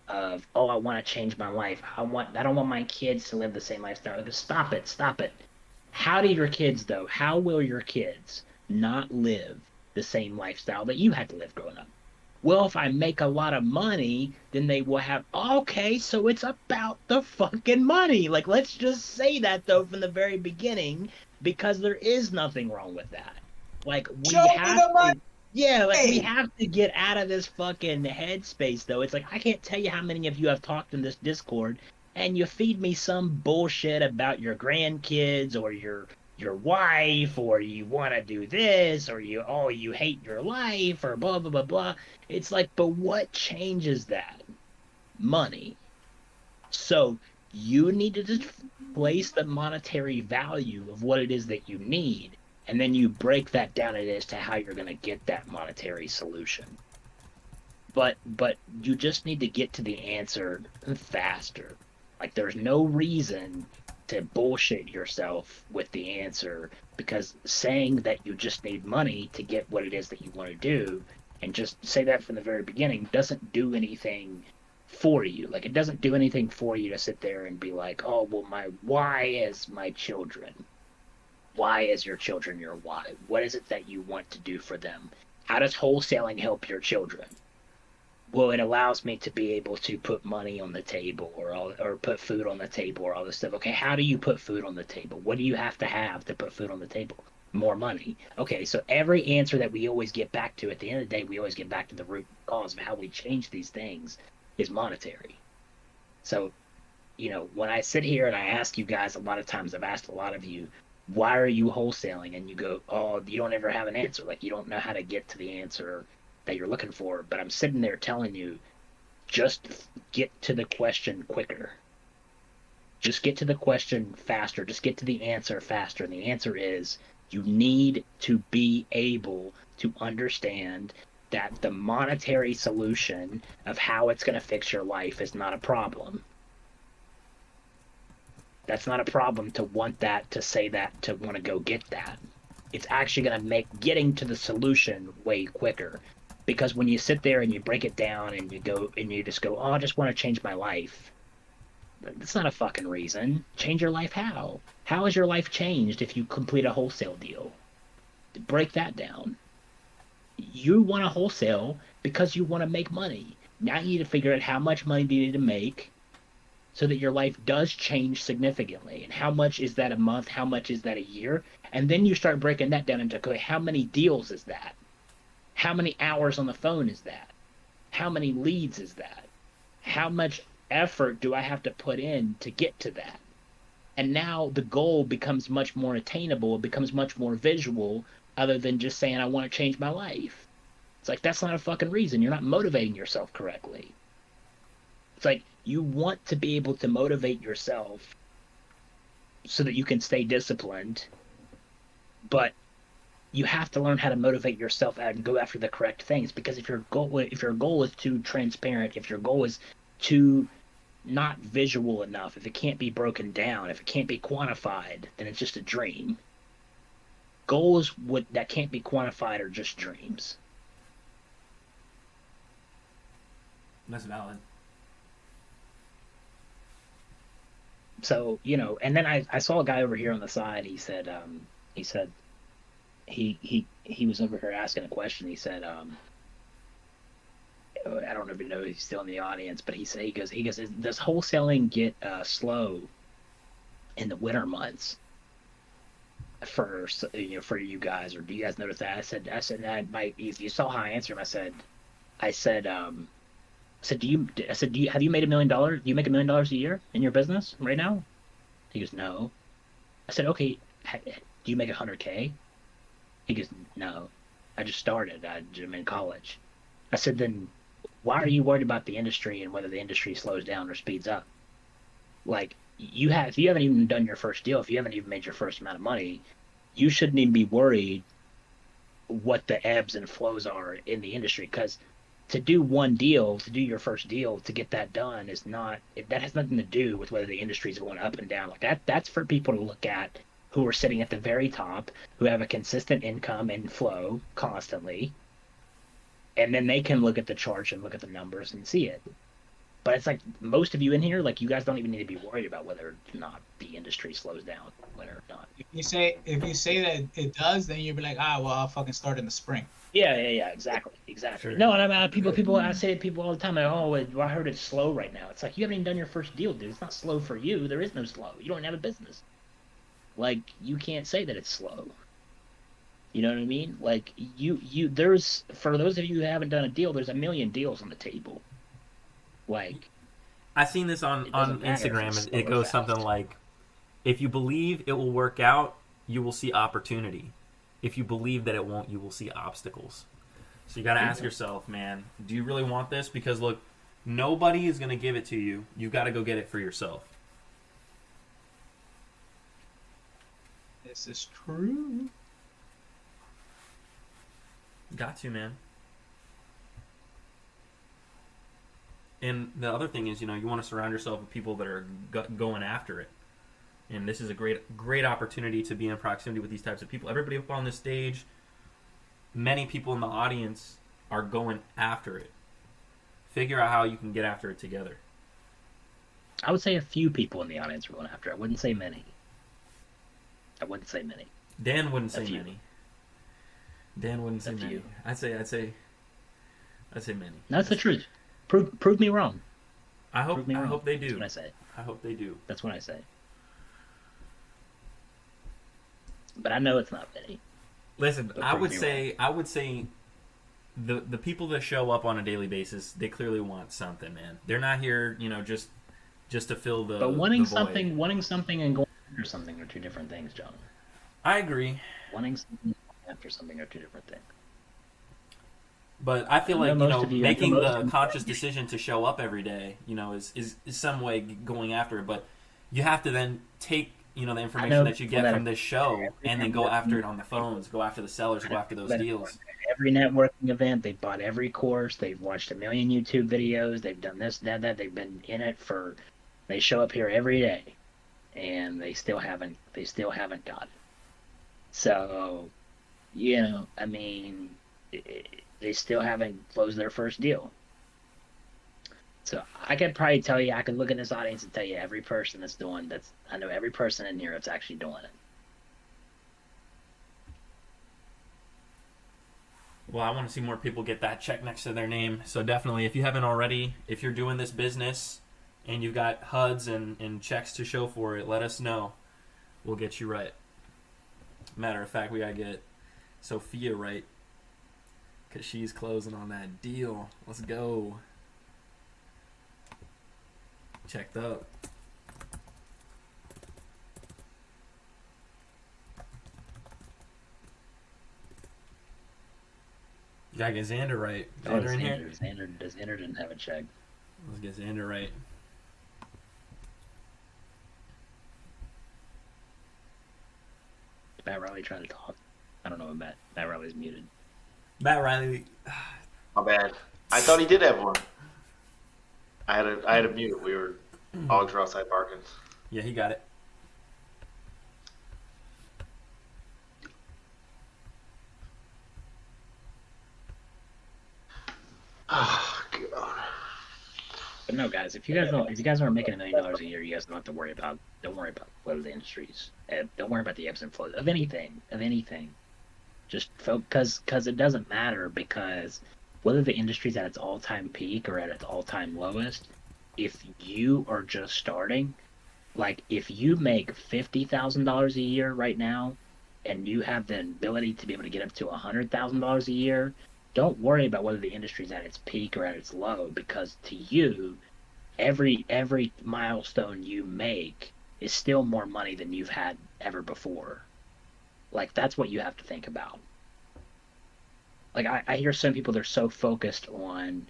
of, oh, I want to change my life. I don't want my kids to live the same lifestyle. Stop it. How will your kids not live the same lifestyle that you had to live growing up. Well, if I make a lot of money, then they will have, okay, so it's about the fucking money. Like, let's just say that, though, from the very beginning, because there is nothing wrong with that. Like, we Show me have the money. to, yeah, like, we have to get out of this fucking headspace, though. It's like, I can't tell you how many of you have talked in this Discord, and you feed me some bullshit about your grandkids or your wife, or you want to do this, or you hate your life, or blah blah blah blah. It's like, but what changes that? Money. So you need to just place the monetary value of what it is that you need, and then you break that down as to how you're going to get that monetary solution. But you just need to get to the answer faster. Like, there's no reason to bullshit yourself with the answer, because saying that you just need money to get what it is that you want to do, and just say that from the very beginning, doesn't do anything for you. Like, it doesn't do anything for you to sit there and be like, oh, well, why is my children? Why is your children your why? What is it that you want to do for them? How does wholesaling help your children? Well, it allows me to be able to put money on the table, or put food on the table, or all this stuff. Okay, how do you put food on the table? What do you have to put food on the table? More money. Okay, so every answer that we always get back to, at the end of the day, we always get back to the root cause of how we change these things is monetary. So, when I sit here and I ask you guys, a lot of times I've asked a lot of you, why are you wholesaling? And you go, oh, you don't ever have an answer. Like, you don't know how to get to the answer that you're looking for. But I'm sitting there telling you, just get to the question quicker. Just get to the question faster. Just get to the answer faster. And the answer is, you need to be able to understand that the monetary solution of how it's going to fix your life is not a problem. That's not a problem to want that, to say that, to want to go get that. It's actually going to make getting to the solution way quicker. Because when you sit there and you break it down and you just go, oh, I just want to change my life. That's not a fucking reason. Change your life how? How is your life changed if you complete a wholesale deal? Break that down. You want to wholesale because you want to make money. Now you need to figure out how much money do you need to make so that your life does change significantly. And how much is that a month? How much is that a year? And then you start breaking that down into, okay, how many deals is that? How many hours on the phone is that? How many leads is that? How much effort do I have to put in to get to that? And now the goal becomes much more attainable. It becomes much more visual, other than just saying, I want to change my life. It's like, that's not a fucking reason. You're not motivating yourself correctly. It's like, you want to be able to motivate yourself so that you can stay disciplined, but you have to learn how to motivate yourself and go after the correct things. Because if your goal is too transparent, if your goal is too not visual enough, if it can't be broken down, if it can't be quantified, then it's just a dream. Goals that can't be quantified are just dreams. That's valid. So, and then I saw a guy over here on the side. He said he was over here asking a question. He said, I don't even know if he's still in the audience, but he goes, does wholesaling get slow in the winter months for you guys, or do you guys notice that? I said that might. If you saw how I answered him, I said, have you made $1 million? Do you make $1 million a year in your business right now? He goes, no. I said, okay, do you make 100K? He goes, no. I just started. I'm in college. I said, then why are you worried about the industry and whether the industry slows down or speeds up? Like, if you haven't even done your first deal, if you haven't even made your first amount of money, you shouldn't even be worried what the ebbs and flows are in the industry. Because to do one deal, to do your first deal, to get that done that has nothing to do with whether the industry is going up and down. Like that's for people to look at who are sitting at the very top, who have a consistent income and flow constantly, and then they can look at the charts and look at the numbers and see it. But it's like most of you in here, like you guys don't even need to be worried about whether or not the industry slows down, whether or not. If you say that it does, then you'll be like, well, I'll fucking start in the spring. Yeah, exactly. Sure. No, and I say to people all the time, like, I heard it's slow right now. It's like you haven't even done your first deal, dude. It's not slow for you. There is no slow. You don't have a business. Like you can't say that it's slow. You know what I mean? Like there's for those of you who haven't done a deal, there's a million deals on the table. Like I've seen this on Instagram. It goes something like, if you believe it will work out, you will see opportunity. If you believe that it won't, you will see obstacles. So you got to ask yourself, man, do you really want this? Because look, nobody is going to give it to you. You've got to go get it for yourself. This is true. Got to, man. And the other thing is, you want to surround yourself with people that are going after it. And this is a great opportunity to be in proximity with these types of people. Everybody up on this stage, many people in the audience are going after it. Figure out how you can get after it together. I would say a few people in the audience are going after it. I wouldn't say many. Dan wouldn't say few. many. Dan wouldn't say A many. few. I'd say many. That's the truth. Prove me wrong. I Prove me wrong. hope they do. That's what I say. I hope they do. That's what I say. But I know it's not many. Listen, But I prove would me say the people that show up on a daily basis, they clearly want something, man. They're not here, just to fill the But wanting the void. something and going after something are two different things, John. I agree. Wanting something and going after something are two different things. But I feel I know like, most of you- making I know most the of you- conscious decision to show up every day, is some way going after it. But you have to then take, the information that you get from this show and then go after it on the phones, go after the sellers, go after those deals. Every networking event, they've bought every course, they've watched a million YouTube videos, they've done this, that, they've been in it they show up here every day, and they still haven't got it. So, I mean, they still haven't closed their first deal. So I could probably tell you, I could look at this audience and tell you every person I know every person in here that's actually doing it. Well, I want to see more people get that check next to their name. So definitely, if you haven't already, if you're doing this business and you've got HUDs and checks to show for it, let us know. We'll get you right. Matter of fact, we got to get Sophia right, because she's closing on that deal. Let's go. Checked up. You gotta get Xander right. Xander in here? Xander didn't have a check. Let's get Xander right. Is Matt Riley trying to talk? I don't know what Matt Riley's muted. Matt Riley. My bad. I thought he did have one. I had a mute. We were dogs were outside barking. Yeah, he got it. Oh god. But no, guys, if you guys aren't making $1 million a year, you guys don't have to worry about. Don't worry about what are the industries. Don't worry about the ebbs and flows of anything. Just focus, because it doesn't matter, because whether the industry's at its all-time peak or at its all-time lowest, if you are just starting, like if you make $50,000 a year right now, and you have the ability to be able to get up to $100,000 a year, don't worry about whether the industry's at its peak or at its low, because to you, every milestone you make is still more money than you've had ever before. Like, that's what you have to think about. Like, I hear some people, they're so focused on,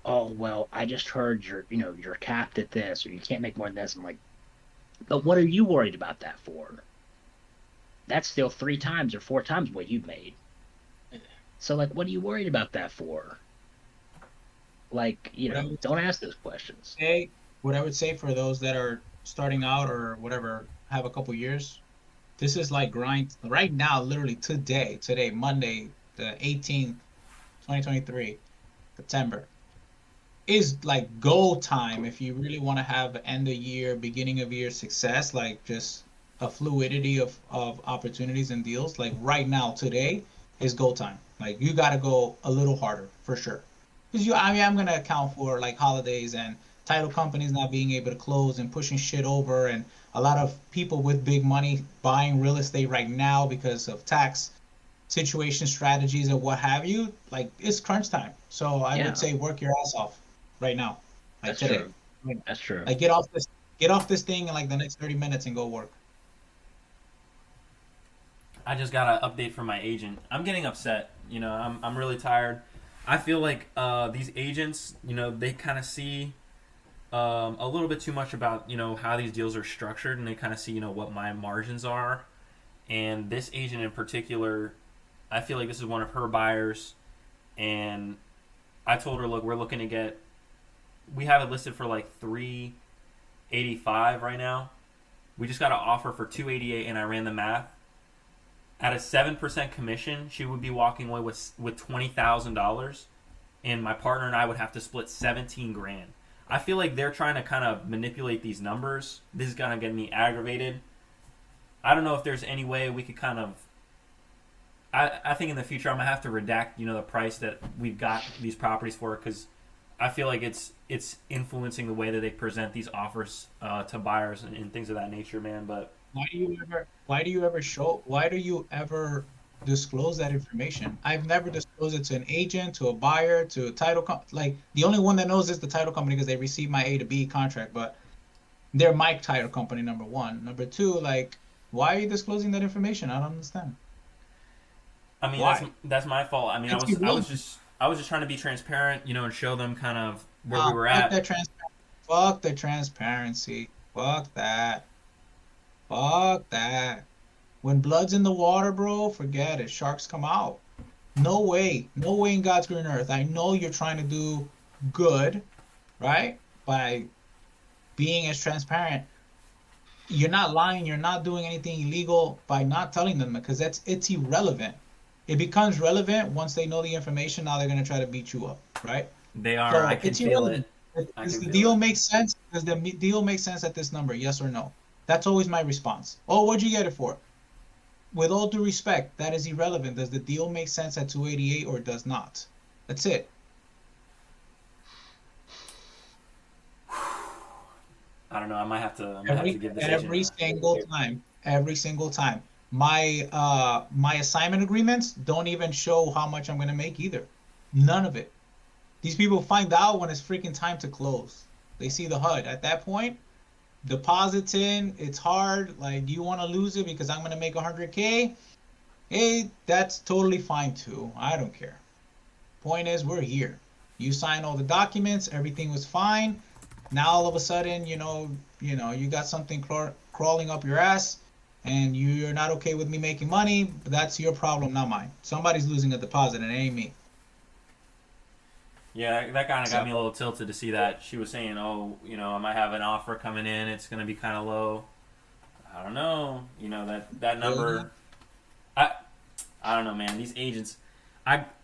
oh, well, I just heard you're capped at this, or you can't make more than this. I'm like, but what are you worried about that for? That's still 3 times or 4 times what you've made. So, like, what are you worried about that for? Like, don't ask those questions. What I would say for those that are starting out or whatever, have a couple years, this is like grind right now, literally today, Monday, the 18th, 2023, September. is like go time if you really want to have end of year, beginning of year success, like just a fluidity of opportunities and deals. Like right now, today is go time. Like you got to go a little harder for sure. Because I mean, I'm gonna account for like holidays and title companies not being able to close and pushing shit over, and a lot of people with big money buying real estate right now because of tax situation strategies and what have you. Like it's crunch time. So I Yeah, would say work your ass off right now, like that's today. true. That's true. Like get off this thing in like the next 30 minutes and go work. I just got an update from my agent. I'm getting upset. You know, I'm really tired. I feel like these agents, you know, they kind of see a little bit too much about, you know, how these deals are structured, and they kind of see, you know, what my margins are. And this agent in particular, I feel like this is one of her buyers, and I told her, look, we're looking to get, we have it listed for like 385 right now. We just got an offer for 288, and I ran the math. At a 7% commission, she would be walking away with $20,000, and my partner and I would have to split 17 grand. I feel like they're trying to kind of manipulate these numbers. This is gonna get me aggravated. I don't know if there's any way we could kind of. I think in the future I'm gonna have to redact, you know, the price that we've got these properties for, because I feel like it's influencing the way that they present these offers to buyers and things of that nature, man. But Why do you ever disclose that information? I've never disclosed it to an agent, to a buyer, to a like the only one that knows is the title company because they received my A to B contract, but they're my title company, number one. Number two, like, why are you disclosing that information? I don't understand. I mean, Why? that's my fault. I mean, It's I was just trying to be transparent, you know, and show them kind of where we were fuck at. fuck the transparency. Fuck that. Fuck that. When blood's in the water, bro, forget it. Sharks come out. No way. No way in God's green earth. I know you're trying to do good, right? By being as transparent. You're not lying. You're not doing anything illegal by not telling them, because it's irrelevant. It becomes relevant once they know the information. Now they're gonna try to beat you up, right? They are. So I can it's feel irrelevant. it. I Does can the feel deal it. make sense? Does the deal make sense at this number? Yes or no? That's always my response. Oh, what'd you get it for? With all due respect, that is irrelevant. Does the deal make sense at 288 or does not? That's it. I don't know. I might have to. I'm gonna have to give this agent Every a. single time. Every single time. My assignment agreements don't even show how much I'm gonna make either. None of it. These people find out when it's freaking time to close. They see the HUD. At that point, deposits in, it's hard. Like, you want to lose it because I'm gonna make 100K? Hey, that's totally fine too. I don't care. Point is, we're here. You sign all the documents, everything was fine. Now all of a sudden, you got something crawling up your ass, and you're not okay with me making money. But that's your problem, not mine. Somebody's losing a deposit, and it ain't me. Yeah, that kind of got So- me a little tilted to see that she was saying, "Oh, you know, I might have an offer coming in. It's going to be kind of low." I don't know. You know that number. I don't know, man. These agents,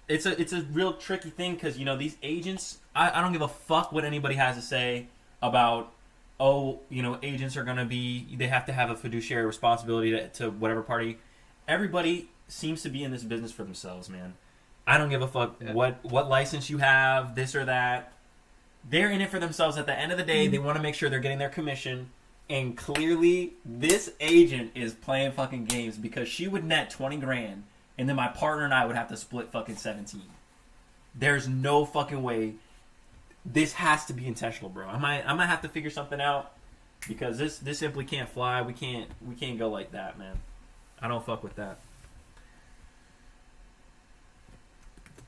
it's a real tricky thing, because, you know, these agents. I don't give a fuck what anybody has to say about. Oh, you know, agents are going to be. They have to have a fiduciary responsibility to whatever party. Everybody seems to be in this business for themselves, man. I don't give a fuck what license you have, this or that. They're in it for themselves. At the end of the day, they want to make sure they're getting their commission. And clearly, this agent is playing fucking games, because she would net 20 grand, and then my partner and I would have to split fucking 17. There's no fucking way. This has to be intentional, bro. I might have to figure something out, because this simply can't fly. We can't go like that, man. I don't fuck with that.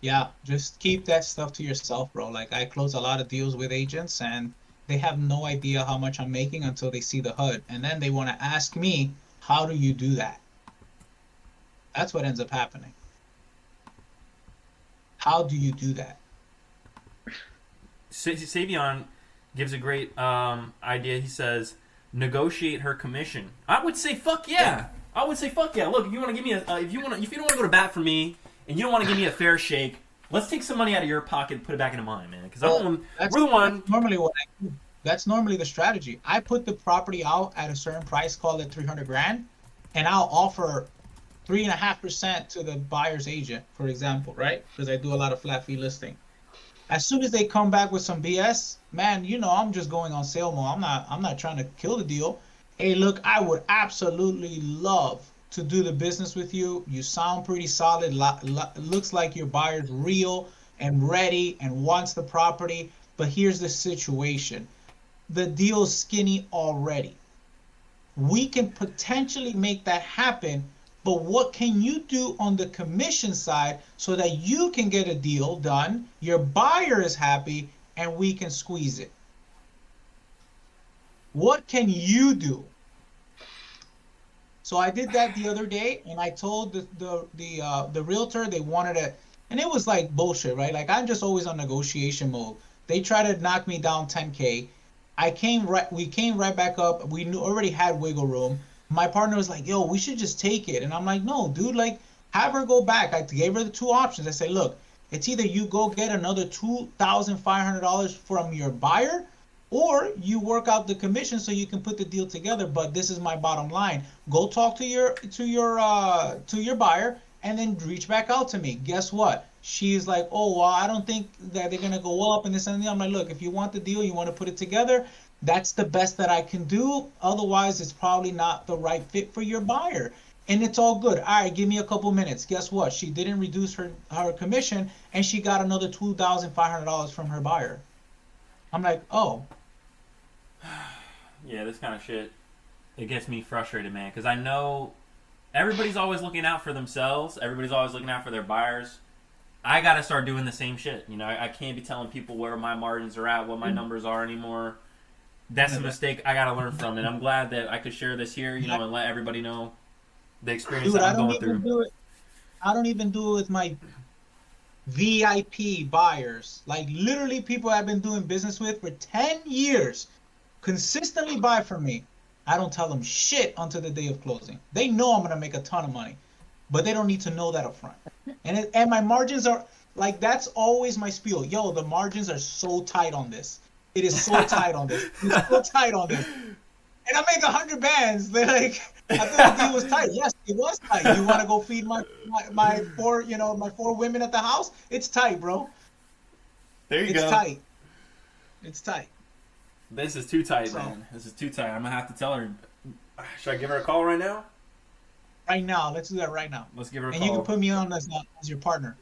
Yeah, just keep that stuff to yourself, bro. Like, I close a lot of deals with agents, and they have no idea how much I'm making until they see the HUD. And then they want to ask me, how do you do that? That's what ends up happening. How do you do that? Savion gives a great idea. He says, negotiate her commission. I would say fuck yeah. I would say fuck yeah. Look, if you want to give me if you don't want to go to bat for me, and you don't want to give me a fair shake, Let's take some money out of your pocket and put it back into mine, man. Because Well, we're the one. normally what I do. That's normally the strategy. I put the property out at a certain price, call it 300 grand, and I'll offer 3.5% to the buyer's agent, for example, right? Because I do a lot of flat fee listing. As soon as they come back with some BS, man, you know I'm just going on sale mode. I'm not trying to kill the deal. Hey, look, I would absolutely love to do the business with you. You sound pretty solid. Looks like your buyer's real and ready and wants the property. But here's the situation. The deal's skinny already. We can potentially make that happen, but what can you do on the commission side so that you can get a deal done, your buyer is happy, and we can squeeze it? What can you do? So I did that the other day, and I told the realtor they wanted it, and it was like bullshit, right? Like I'm just always on negotiation mode. They tried to knock me down 10K. We came right back up. We already had wiggle room. My partner was like, yo, we should just take it. And I'm like, no, dude, like have her go back. I gave her the two options. I say, look, it's either you go get another $2,500 from your buyer, or you work out the commission so you can put the deal together. But this is my bottom line. Go talk to your buyer and then reach back out to me. Guess what? She's like, oh, well, I don't think that they're going to go up and this and that. I'm like, look, if you want the deal, you want to put it together, that's the best that I can do. Otherwise, it's probably not the right fit for your buyer. And it's all good. All right, give me a couple minutes. Guess what? She didn't reduce her commission, and she got another $2,500 from her buyer. I'm like, oh. Yeah, this kind of shit, it gets me frustrated, man, because I know everybody's always looking out for themselves. Everybody's always looking out for their buyers. I got to start doing the same shit. You know, I can't be telling people where my margins are at, what my numbers are anymore. That's a mistake I got to learn from, and I'm glad that I could share this here, you know, and let everybody know the experience that I'm going through. I don't even do it with my VIP buyers. Like, literally people I've been doing business with for 10 years consistently buy from me. I don't tell them shit until the day of closing. They know I'm going to make a ton of money, but they don't need to know that up front. And my margins are, like, that's always my spiel. Yo, the margins are so tight on this. It is so tight on this. It's so tight on this. And I make 100 bands. They're like, I thought the deal was tight. Yes, it was tight. You want to go feed my four women at the house? It's tight, bro. There you go. It's tight. It's tight. This is too tight, man. This is too tight. I'm going to have to tell her. Should I give her a call right now? Right now. Let's do that right now. Let's give her a and call. You can put me on as your partner.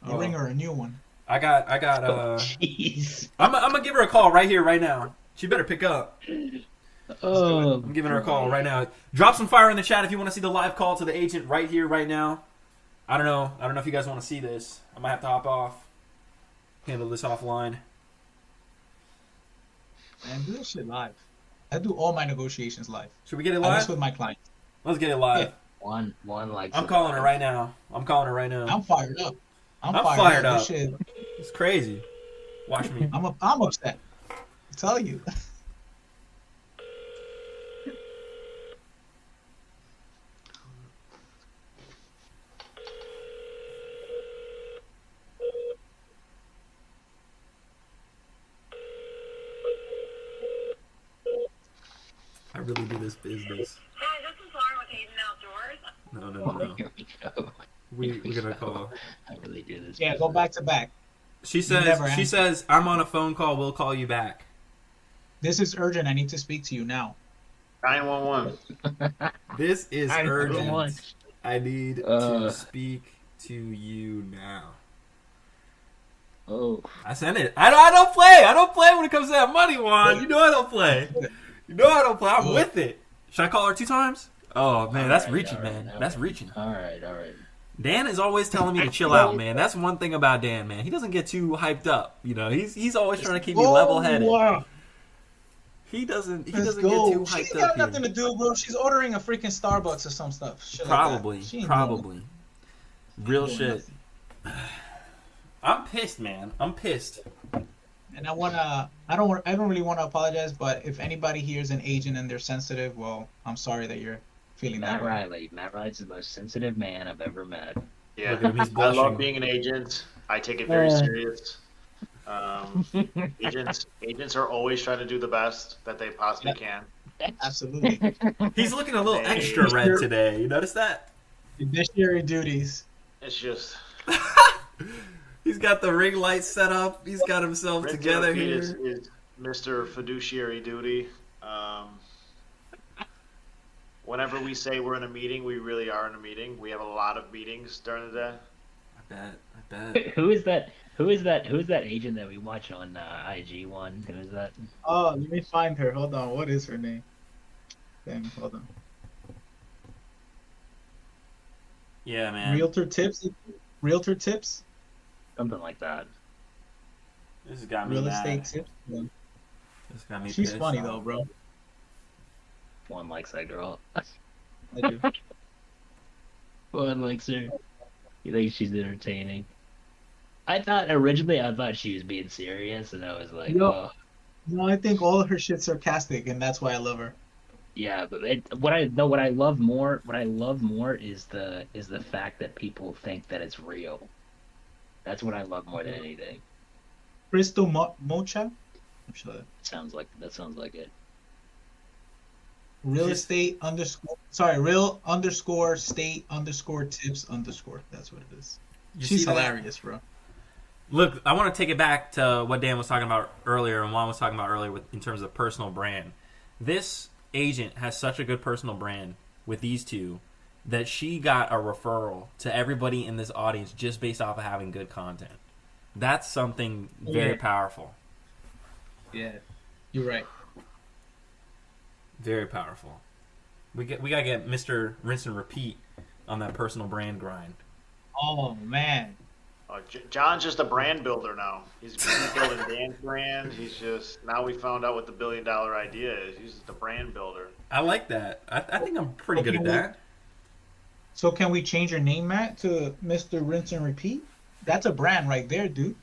I'll ring her a new one. I got. Jeez. I'm gonna give her a call right here, right now. She better pick up. Oh, I'm giving her a call right now. Drop some fire in the chat if you want to see the live call to the agent right here, right now. I don't know if you guys want to see this. I might have to hop off. Handle this offline. Man, do this shit live. I do all my negotiations live. Should we get it I live? just with my clients. Let's get it live. Yeah. One like. I'm calling her right now. I'm fired up. I'm fired up. This shit. It's crazy. Watch me. I'm upset. I tell you. I really do this business. Hi, this is Lauren with Hayden Outdoors. No. Here we go. We're gonna call. I really do this. Yeah, go back to back. She says I'm on a phone call. We'll call you back. This is urgent. I need to speak to you now. 911. This is urgent. 911. I need to speak to you now. Oh. I sent it. I don't play. I don't play when it comes to that money, Juan. You know I don't play. I'm with it. Should I call her 2 times? Oh man, that's reaching, man. That's reaching. All right. Dan is always telling me to chill out, man. That's one thing about Dan, man. He doesn't get too hyped up. You know, he's always trying to keep me level-headed. Wow. He doesn't get Let's too go. hyped She's up. got nothing to do, bro. She's ordering a freaking Starbucks or some stuff. Shit Probably. Like that. She ain't Probably. Real doing shit. nothing. I'm pissed, man. I'm pissed. And I don't really want to apologize, but if anybody here is an agent and they're sensitive, well, I'm sorry that you're feeling that Matt way. Riley. Matt Riley's the most sensitive man I've ever met. Yeah, Look at him, he's I love blushing. being an agent. I take it very serious. Agents are always trying to do the best that they possibly can. Absolutely. He's looking a little They- extra red today. You notice that? Judiciary duties. It's just He's got the ring light set up. He's got himself Rinse and together repeat here. is Mr. Fiduciary duty. Whenever we say we're in a meeting, we really are in a meeting. We have a lot of meetings during the day. I bet. Who is that? Who's that agent that we watch on IG one? Who is that? Oh, let me find her. Hold on. What is her name? Damn, hold on. Yeah, man. Realtor tips. Realtor tips. Something like that. This has got me Real mad. estate tips. Yeah. This got me She's pissed funny off. though, bro. One likes that girl. I do. One likes her. You think she's entertaining? I thought she was being serious, and I was like, Yo. oh, No, I think all of her shit's sarcastic, and that's why I love her. yeah. But what I love more is the fact that people think that it's real. That's what I love more than anything. Crystal Mocha. I'm sure that. Sounds like it. Real estate underscore. Sorry, real underscore state underscore tips underscore. That's what it is. You She's see that? hilarious, bro. Look, I want to take it back to what Dan was talking about earlier and Juan was talking about earlier in terms of personal brand. This agent has such a good personal brand with these two that she got a referral to everybody in this audience just based off of having good content. That's something very powerful. Yeah, you're right. Very powerful. We gotta get Mr. Rinse and Repeat on that personal brand grind. Oh man. John's just a brand builder now. He's building Dan's brand. Now we found out what the $1 billion idea is. He's just a brand builder. I like that. I think I'm pretty good at that. So can we change your name, Matt, to Mr. Rinse and Repeat? That's a brand right there, dude.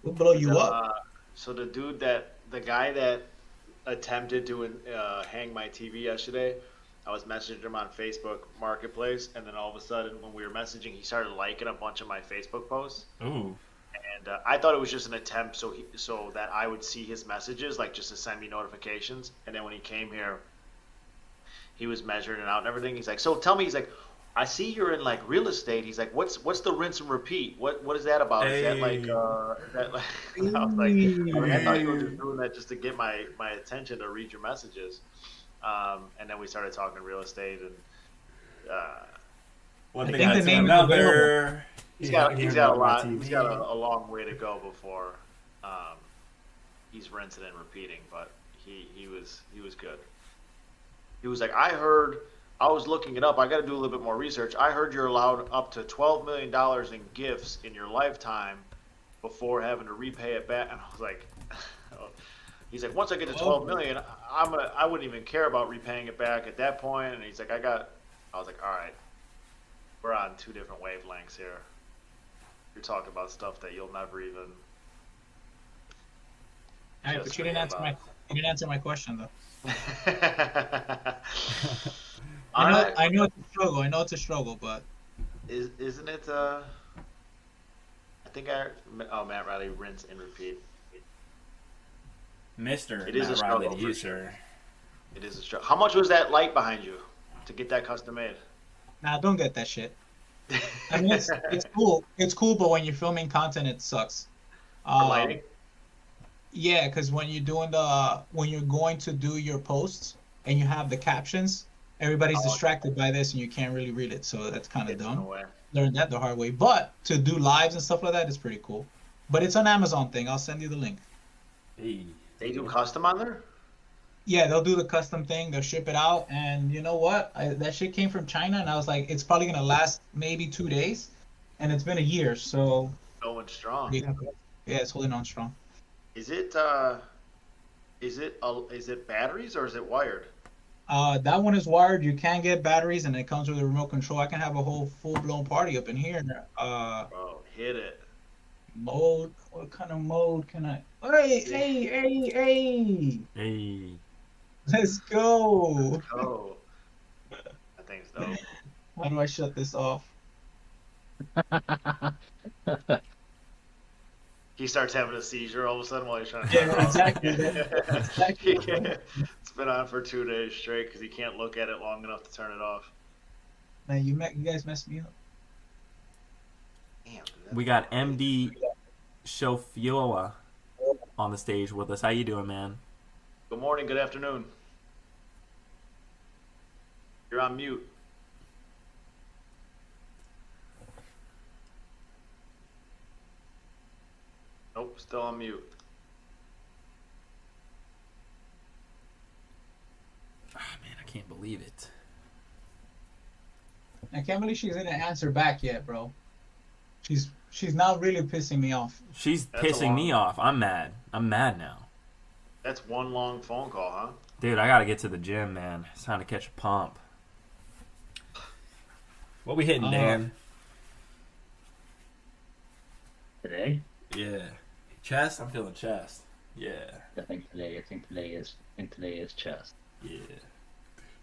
We'll blow you up. So the guy that attempted to hang my TV yesterday, I was messaging him on Facebook Marketplace, and then all of a sudden, when we were messaging, he started liking a bunch of my Facebook posts. Ooh. And I thought it was just an attempt so that I would see his messages, like just to send me notifications. And then when he came here, he was measuring it out and everything. He's like, so tell me, he's like, I see you're in like real estate. He's like, what's the rinse and repeat? What is that about? Is that like and I was like, I thought you were just doing that just to get my attention to read your messages. And then we started talking real estate and One I thing think I the name is another. he's got a long way to go before he's rinsing and repeating, but he was good. He was like, I was looking it up. I got to do a little bit more research. I heard you're allowed up to $12 million in gifts in your lifetime before having to repay it back. And I was like, he's like, once I get to 12 million, I wouldn't even care about repaying it back at that point. And he's like, I was like, all right, we're on two different wavelengths here. You're talking about stuff that you'll never even. All right, but you didn't answer my question though. I know it's a struggle. I know it's a struggle, but Isn't it? I think Matt Riley, rinse and repeat. Mr. It is Matt a Riley struggle to you, for sir. It is a struggle. How much was that light behind you to get that custom made? nah, don't get that shit. I mean, it's cool. It's cool, but when you're filming content, it sucks. For lighting? Yeah, because when you're going to do your posts and you have the captions, everybody's distracted by this and you can't really read it. So that's kind of dumb. Learned that the hard way. But to do lives and stuff like that is pretty cool. But it's an Amazon thing. I'll send you the link. Hey. They do custom on there? Yeah, they'll do the custom thing. They'll ship it out. And you know what? That shit came from China, and I was like, it's probably going to last maybe 2 days. And it's been a year, so... Going strong. Yeah, it's holding on strong. Is it batteries or is it wired? That one is wired. You can get batteries, and it comes with a remote control. I can have a whole full-blown party up in here. Bro, hit it. Mode. What kind of mode can I? Hey! Hey. Let's go. Oh, I think it's dope. How do I shut this off? He starts having a seizure all of a sudden while he's trying to turn it Yeah, off. exactly. That's exactly what's going on. It's been on for 2 days straight because he can't look at it long enough to turn it off. Man, you guys messed me up. Damn, dude, We got MD Shofiola on the stage with us. How you doing, man? Good morning, good afternoon. You're on mute. Nope, still on mute. Oh, man, I can't believe it. I can't believe she didn't answer back yet, bro. She's now really pissing me off. She's That's pissing me off. I'm mad. I'm mad now. That's one long phone call, huh? Dude, I gotta get to the gym, man. It's time to catch a pump. What we hitting, Dan? Today? Yeah. Chest? I'm feeling chest. Yeah. I think today is chest. Yeah.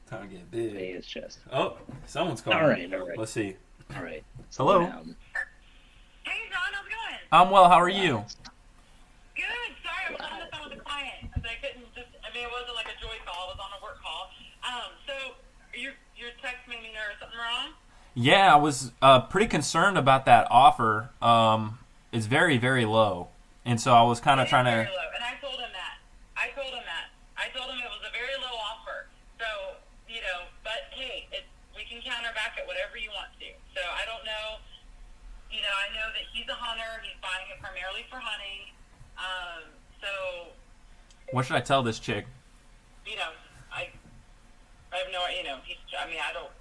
Time to get Today big. is chest. Oh, someone's calling. All right. Let's see. All right. Hello? Slow down. Hey, John, how's it going? I'm well. How are you? Good. Sorry, I was on the phone with a client. So I couldn't just, I mean, it wasn't like a joy call. It was on a work call. So your text made me know something wrong? Yeah, I was pretty concerned about that offer. It's very, very low. And so I was kind of It is trying very to... low, and I told him that. I told him it was a very low offer. So, but hey, we can counter back at whatever you want to. So I don't know. I know that he's a hunter. He's buying it primarily for hunting. So, What should I tell this chick? I have no, I don't.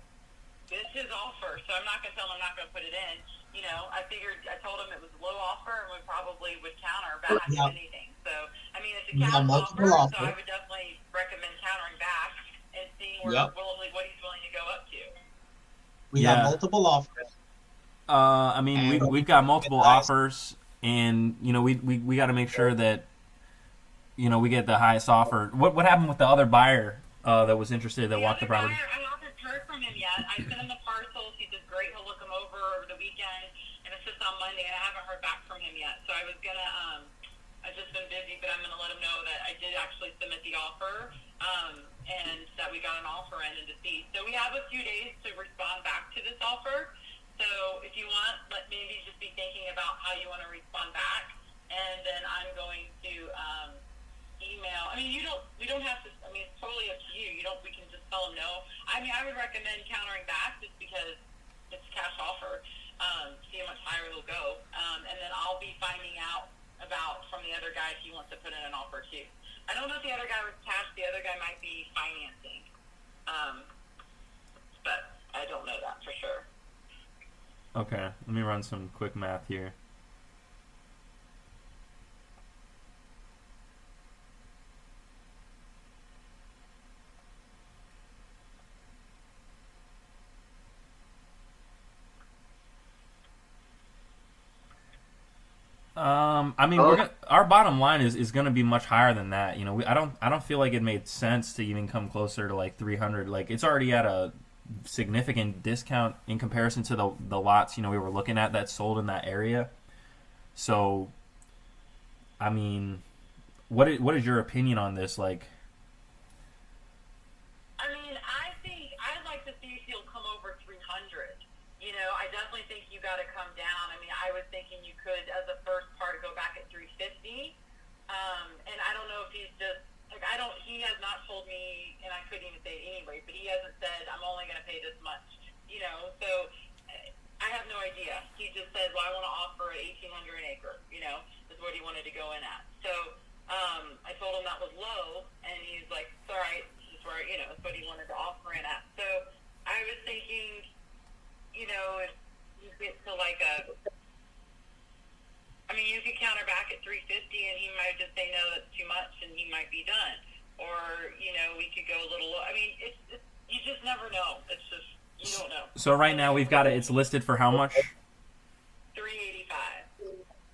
This is his offer, so I'm not gonna tell him I'm not gonna put it in. I told him it was a low offer, and we probably would counter back Yeah. if anything. So, I mean, it's a Yeah, cash multiple offer, so offer. I would definitely recommend countering back and seeing what he's willing to go up to. We Yeah. got multiple offers. I mean, we've got multiple offers, and we got to make sure that we get the highest offer. What happened with the other buyer that was interested that walked the other property? buyer, I haven't heard from him yet. I sent him the parcels. He did great. He'll look them over the weekend, and it's just on Monday, and I haven't heard back from him yet. So I was gonna, I've just been busy, but I'm gonna let him know that I did actually submit the offer, and that we got an offer in and to see. So we have a few days to respond back to this offer. So if you want, maybe just be thinking about how you want to respond back, and then I'm going to email. I mean, we don't have to. I mean, it's totally up to you. We can just tell them no. I mean, I would recommend countering back just because it's a cash offer. See how much higher he'll go, and then I'll be finding out about from the other guy if he wants to put in an offer too. I don't know if the other guy was cash. The other guy might be financing, but I don't know that for sure. Okay, let me run some quick math here. I mean, our bottom line is going to be much higher than that. I don't feel like it made sense to even come closer to like 300. Like it's already at a significant discount in comparison to the lots we were looking at that sold in that area. So, I mean, what is your opinion on this? Like, I mean, I think I'd like to see if he'll come over 300. I definitely think you got to come down. I mean, I was thinking you could, as a first part, go back at 350. And I don't know if he's just he has not told me, and I couldn't even say it anyway, but he hasn't said I'm only going to pay this much. So I have no idea. He just said, well, I want to offer at 1,800 an acre. Is what he wanted to go in at. So I told him that was low, and he's like, it's all right. This is where it's what he wanted to offer in at. So I was thinking, if you get to like you could counter back at 350, and he might just say no, that's too much, and he might be done. Or we could go a little low. I mean, it's you just never know. It's just you don't know. so right now we've got it's listed for how much? 385.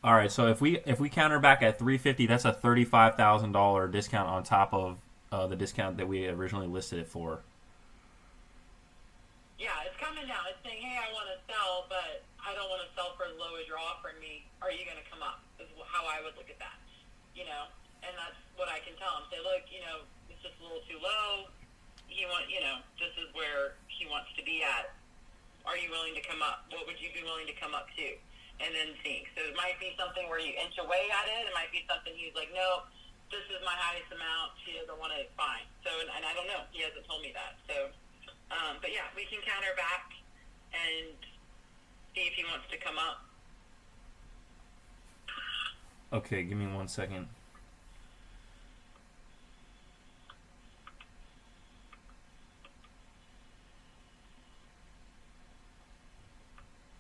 All right, so if we counter back at 350, that's a $35,000 discount on top of the discount that we originally listed it for. Yeah, it's coming down. It's saying, hey, I want to sell, but I I don't want to sell for as low as you're offering me. Are you going to come up? Is how I would look at that, you know. And that's what I can tell him. Say, look, you know, it's just a little too low. This is where he wants to be at. Are you willing to come up? What would you be willing to come up to? And then think. So it might be something where you inch away at it. It might be something he's like, no, this is my highest amount. She doesn't want to. Fine. So, and I don't know. He hasn't told me that. So, but yeah, we can counter back and see if he wants to come up. Okay, give me 1 second.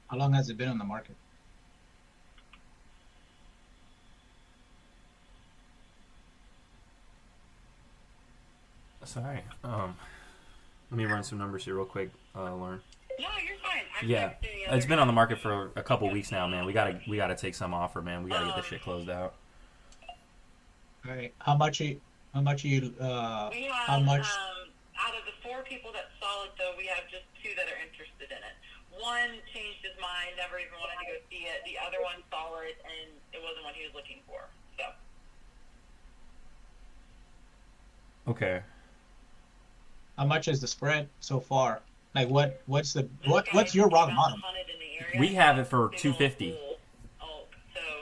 How long has it been on the market? Sorry. Let me run some numbers here real quick, Lauren. No, you're fine. Yeah, it's been on the market for a couple weeks now, man. We gotta take some offer, man. We gotta get this shit closed out. All right. How much? We how have, much? out of the 4 people that saw it, though, we have just 2 that are interested in it. One changed his mind, never even wanted to go see it. The other one saw it, and it wasn't what he was looking for. So. Okay. How much is the spread so far? Like what's your rock bottom? We have it for $250.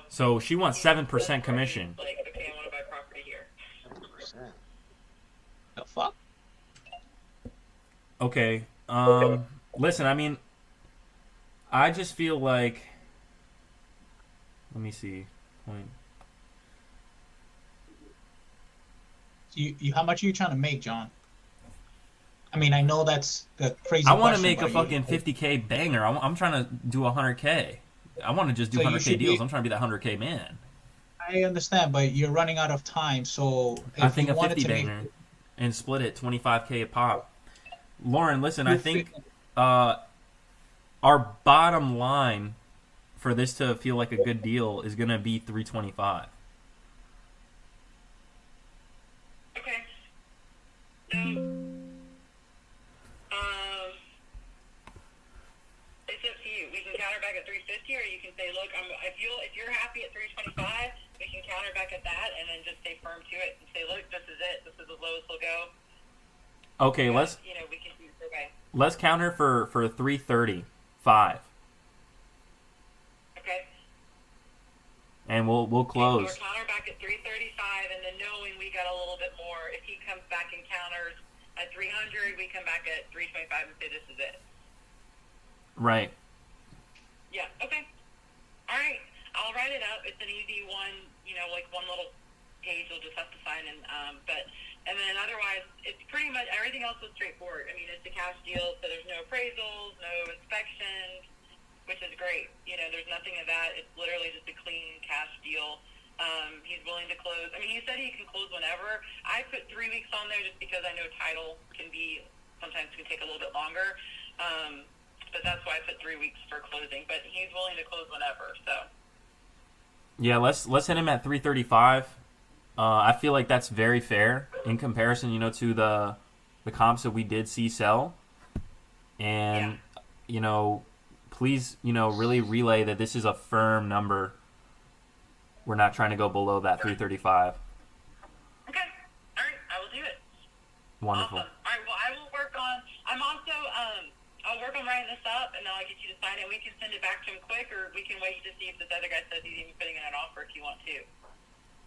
So she wants 7% commission. Like, okay, I want to buy property here. 7%. The fuck? Okay. Listen, I mean, I just feel like. Let me see. Point. How much are you trying to make, John? I mean, I know that's the crazy. I want to question, make a but fucking 50K banger. I'm trying to do 100K. I want to just do So you 100K should deals. be- I'm trying to be that 100K man. I understand, but you're running out of time. So if I think you a wanted 50 to make- banger and split it 25K a pop. Lauren, listen, I You're think fi- our bottom line for this to feel like a good deal is gonna be 325. Okay. So, it's up to you. We can counter back at 350, or you can say, look, if you're happy at 325, we can counter back at that, and then just stay firm to it and say, look, this is it. This is the lowest we'll go. Okay, But, let's we can do survey. counter for 335, Okay. and we'll So close. we're counter back at 335, and then knowing we got a little bit more, if he comes back and counters at 300, we come back at 325 and say this is it. Right. Yeah. Okay. All right. I'll write it up. It's an easy one. Like one little page you'll just have to sign in. And then otherwise, it's pretty much everything else is straightforward. I mean, it's a cash deal, so there's no appraisals, no inspections, which is great. There's nothing of that. It's literally just a clean cash deal. He's willing to close. I mean, he said he can close whenever. I put 3 weeks on there just because I know title sometimes can take a little bit longer. But that's why I put 3 weeks for closing. But he's willing to close whenever. So. Yeah, let's hit him at 335. I feel like that's very fair in comparison, to the comps that we did see sell. And please, really relay that this is a firm number. We're not trying to go below that 335. Okay. All right. I will do it. Wonderful. Awesome. All right. Well, I will work on. I'm also. I'll work on writing this up, and then I'll get you to sign it. We can send it back to him quick, or we can wait to see if this other guy says he's even putting in an offer if you want to.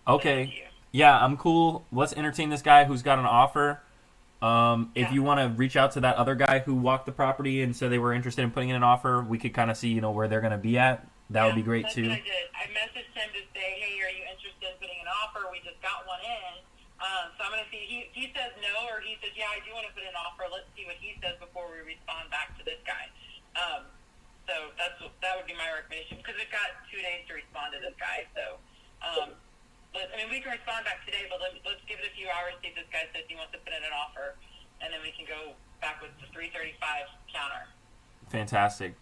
Okay. Yeah, I'm cool. Let's entertain this guy who's got an offer. If Yeah. you want to reach out to that other guy who walked the property and said they were interested in putting in an offer, we could kind of see, where they're going to be at. That would be great, that's too. What I did. I messaged him to say, hey, are you interested in putting an offer? We just got one in. So I'm going to see. He says no, or he says, yeah, I do want to put in an offer. Let's see what he says before we respond back to this guy. So that would be my recommendation, because we've got 2 days to respond to this guy. So, we can respond back today, but let's give it a few hours, see if this guy says he wants to put in an offer, and then we can go back with the 335 counter. Fantastic.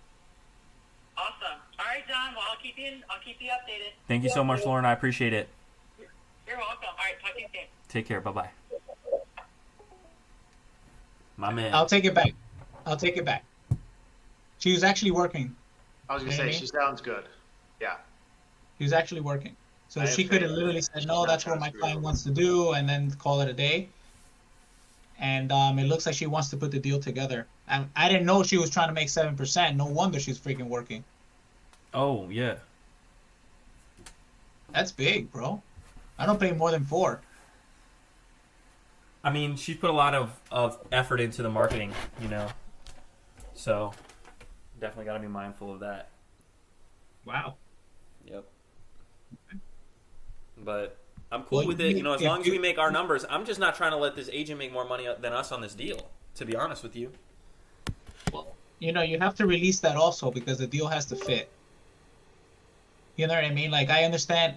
Awesome. All right, John. Well, I'll keep you updated. Thank you so much, Lauren. I appreciate it. You're welcome. All right, talk to you soon. Take care. Bye-bye. My man. I'll take it back. She was actually working. I was You gonna know what say I she mean? sounds good. Yeah, He was actually working. So I have she could faith. have literally said, She's no, not that's trying what to my screw you client over. wants to do, and then call it a day. And it looks like she wants to put the deal together. I didn't know she was trying to make 7%. No wonder she's freaking working. Oh yeah. That's big, bro. I don't pay more than 4. I mean, she's put a lot of effort into the marketing, you know. So definitely got to be mindful of that. Wow. Yep. But I'm cool Well, with it, you know, as long as we you, make our numbers. I'm just not trying to let this agent make more money than us on this deal, to be honest with you. well, you have to release that also because the deal has to fit. You know what I mean? Like I understand.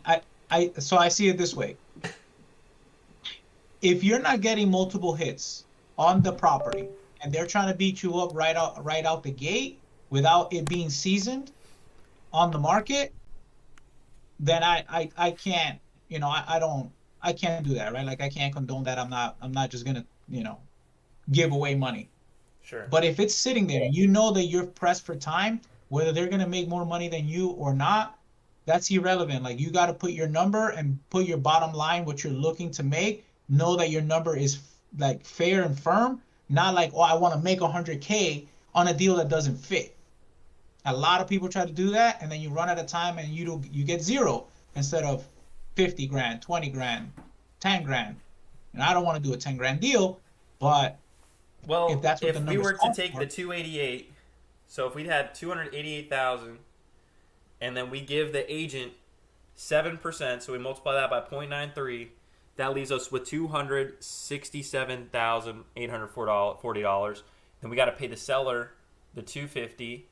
So I see it this way. If you're not getting multiple hits on the property and they're trying to beat you up right out the gate without it being seasoned on the market, then I can't, I can't do that, right? Like I can't condone that. I'm not just gonna, give away money. Sure. But if it's sitting there, you know that you're pressed for time, whether they're gonna make more money than you or not, that's irrelevant. Like you got to put your number and put your bottom line, what you're looking to make. Know that your number is like fair and firm, not like, oh, I want to make 100K on a deal that doesn't fit. A lot of people try to do that, and then you run out of time and you get zero instead of 50 grand, 20 grand, 10 grand. And I don't want to do a 10 grand deal, but if Well, that's what the if we numbers were to call take for, the 288, so if we had 288,000, and then we give the agent 7%, so we multiply that by 0.93, that leaves us with $267,840. Then we got to pay the seller the 250.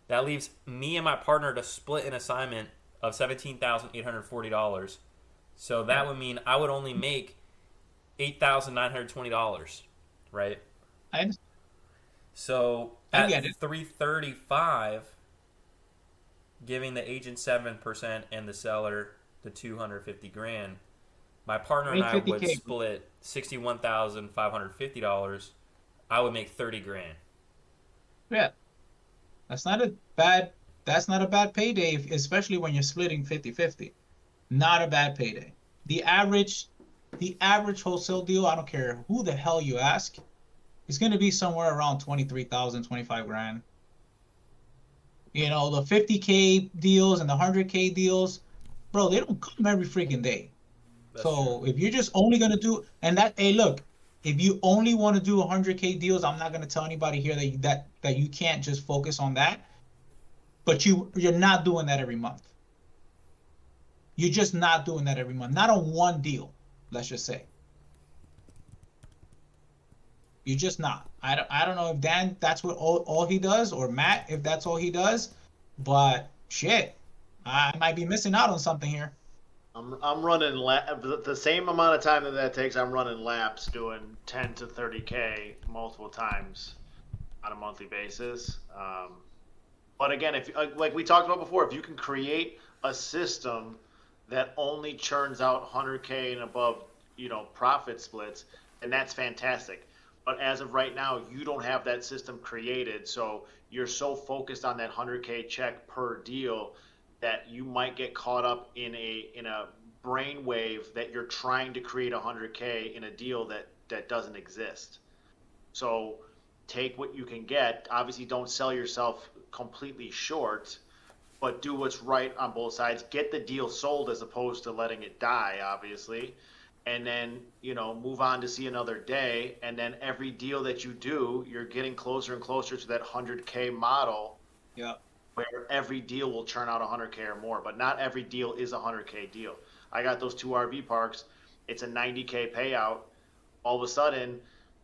That leaves me and my partner to split an assignment of $17,840. So that would mean I would only make $8,920, right? I So I at get it. 335, giving the agent 7% and the seller the 250 grand, my partner and Make I would 50K. split $61,550. I would make 30 grand. Yeah, that's not a bad that's not a bad payday, especially when you're splitting 50-50. Not a bad payday. The average the average wholesale deal, I don't care who the hell you ask, is going to be somewhere around 23,000, 25 grand. The 50K deals and the 100K deals, bro, they don't come every freaking day. That's So true. if you're just only gonna do and that, hey, look, if you only want to do 100K deals, I'm not gonna tell anybody here that you can't just focus on that. But you're not doing that every month. You're just not doing that every month. Not on one deal, let's just say. You're just not. I don't know if Dan that's what all he does, or Matt if that's all he does, but shit, I might be missing out on something here. I'm running the same amount of time that takes. I'm running laps doing 10 to 30K multiple times on a monthly basis. But again, if like we talked about before, if you can create a system that only churns out 100K and above, profit splits, then that's fantastic. But as of right now, you don't have that system created, so you're so focused on that 100K check per deal that you might get caught up in a brainwave that you're trying to create 100K in a deal that doesn't exist. So take what you can get. Obviously, don't sell yourself completely short, but do what's right on both sides. Get the deal sold as opposed to letting it die, obviously. And then, move on to see another day. And then every deal that you do, you're getting closer and closer to that 100K model. Yeah. Where every deal will churn out 100K or more, but not every deal is a 100K deal. I got those 2 RV parks. It's a 90K payout. All of a sudden,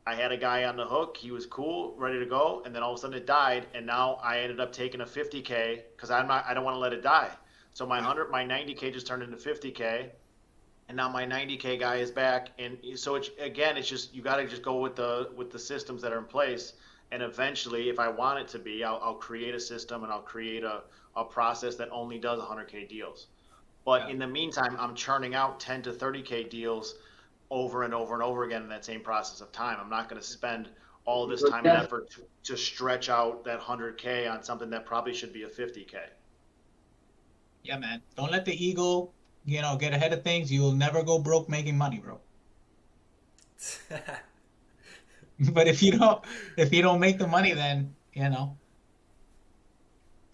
I had a guy on the hook. He was cool, ready to go, and then all of a sudden it died. And now I ended up taking a 50K because I don't want to let it die. So my 90K just turned into 50K, and now my 90K guy is back. And so it's just you got to just go with the systems that are in place. And eventually, if I want it to be, I'll create a system and I'll create a process that only does 100K deals. But in the meantime, I'm churning out 10 to 30K deals over and over and over again in that same process of time. I'm not going to spend all this time and effort to stretch out that 100K on something that probably should be a 50K. Yeah, man. Don't let the ego, get ahead of things. You'll never go broke making money, bro. But if you don't make the money, then and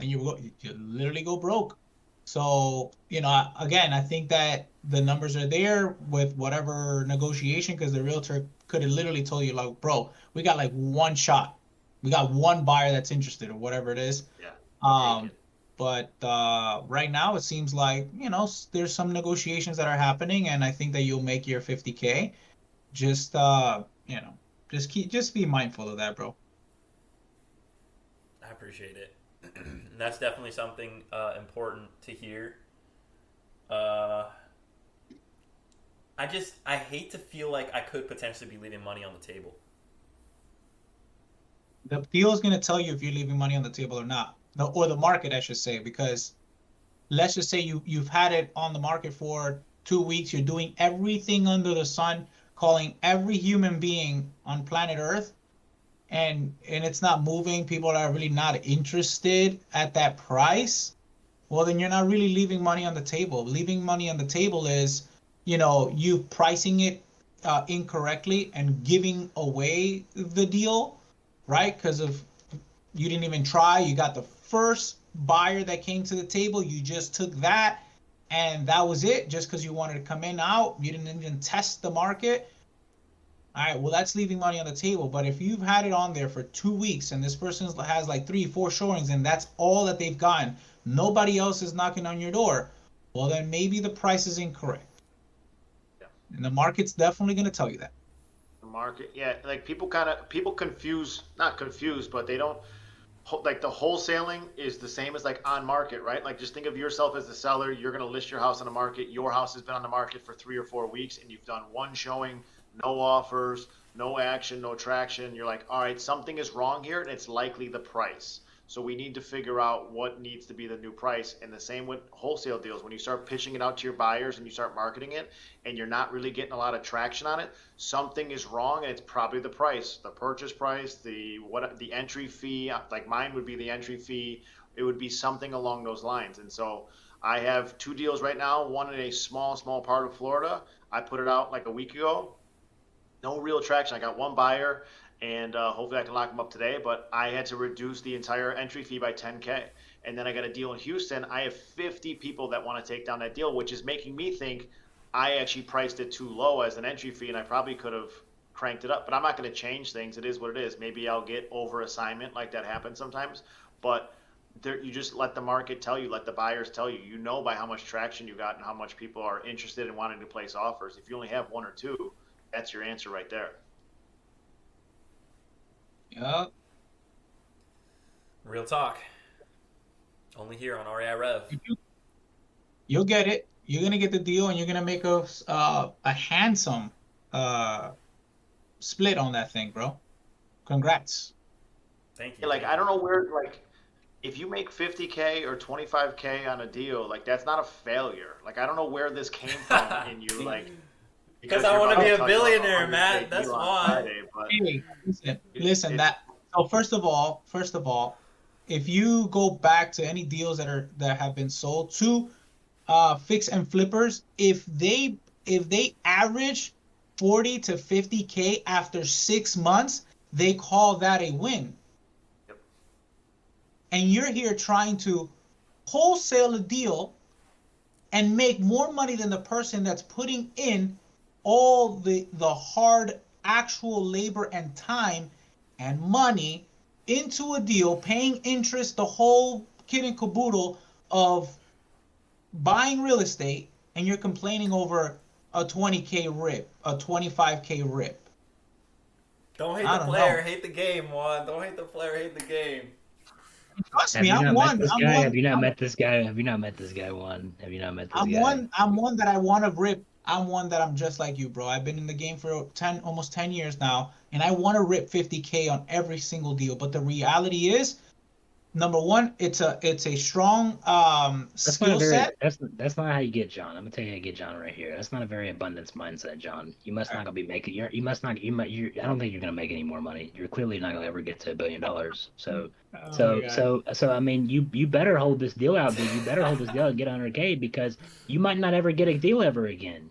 you literally go broke. So again, I think that the numbers are there with whatever negotiation, because the realtor could have literally told you, like, bro, we got like one shot, we got one buyer that's interested, or whatever it is. Yeah. But right now it seems like there's some negotiations that are happening, and I think that you'll make your 50K. Just just be mindful of that, bro. I appreciate it. That's definitely something important to hear. I hate to feel like I could potentially be leaving money on the table. The deal is going to tell you if you're leaving money on the table or not. Or the market, I should say, because let's just say you've had it on the market for 2 weeks. You're doing everything under the sun, calling every human being on planet Earth, and it's not moving. People are really not interested at that price. Well, then you're not really leaving money on the table. Leaving money on the table is, you pricing it incorrectly and giving away the deal, right? Because you didn't even try. You got the first buyer that came to the table. You just took that, and that was it. Just because you wanted to come in, out, you didn't even test the market. All right, well, that's leaving money on the table. But if you've had it on there for 2 weeks and this person has like 3-4 showings and that's all that they've gotten, nobody else is knocking on your door, well, then maybe the price is incorrect. Yeah. And the market's definitely going to tell you that. The market, yeah, like people confuse, not confused, but they don't, like the wholesaling is the same as like on market, right? Like just think of yourself as the seller. You're going to list your house on the market. Your house has been on the market for 3 or 4 weeks and you've done one showing, no offers, no action, no traction. You're like, all right, something is wrong here, and it's likely the price. So we need to figure out what needs to be the new price. And the same with wholesale deals. When you start pitching it out to your buyers and you start marketing it and you're not really getting a lot of traction on it, something is wrong, and it's probably the price, the purchase price, the entry fee. Like mine would be the entry fee. It would be something along those lines. And so I have 2 deals right now, one in a small part of Florida. I put it out like a week ago. No real traction. I got one buyer, and hopefully I can lock them up today, but I had to reduce the entire entry fee by $10K. And then I got a deal in Houston. I have 50 people that want to take down that deal, which is making me think I actually priced it too low as an entry fee, and I probably could have cranked it up. But I'm not going to change things. It is what it is. Maybe I'll get over assignment, like that happens sometimes. But you just let the market tell you, let the buyers tell you. You know by how much traction you got and how much people are interested in wanting to place offers. If you only have 1 or 2, that's your answer right there. Yeah. Real talk. Only here on REI Rev. You'll get it. You're gonna get the deal, and you're gonna make a handsome split on that thing, bro. Congrats. Thank you. Yeah, like I don't know where, like if you make 50K or 25K on a deal, like that's not a failure. Like I don't know where this came from in you, like. Because I want to be a billionaire, Matt. That's why. Friday, but Hey, listen. So first of all, if you go back to any deals that have been sold to fix and flippers, if they average 40 to 50K after 6 months, they call that a win. Yep. And you're here trying to wholesale a deal and make more money than the person that's putting in all the hard actual labor and time and money into a deal, paying interest, the whole kit and caboodle of buying real estate, and you're complaining over a 20K rip, a 25K rip. Don't hate the player, hate the game, Juan. Don't hate the player, hate the game. Trust me, I'm one. Have you not met this guy? Have you not met this guy, Juan? Have you not met this guy? I'm one that I want to rip. I'm one that I'm just like you, bro. I've been in the game for almost 10 years now, and I want to rip 50K on every single deal. But the reality is, number one, it's a strong That's not a skill very set. that's not how you get John. I'm gonna tell you how you get John right here. That's not a very abundance mindset, John. You must not gonna be making you must not you might you I don't think you're gonna make any more money. You're clearly not gonna ever get to $1 billion. So Oh my God. I mean you better hold this deal out, dude. You better hold this deal and get 100K because you might not ever get a deal ever again.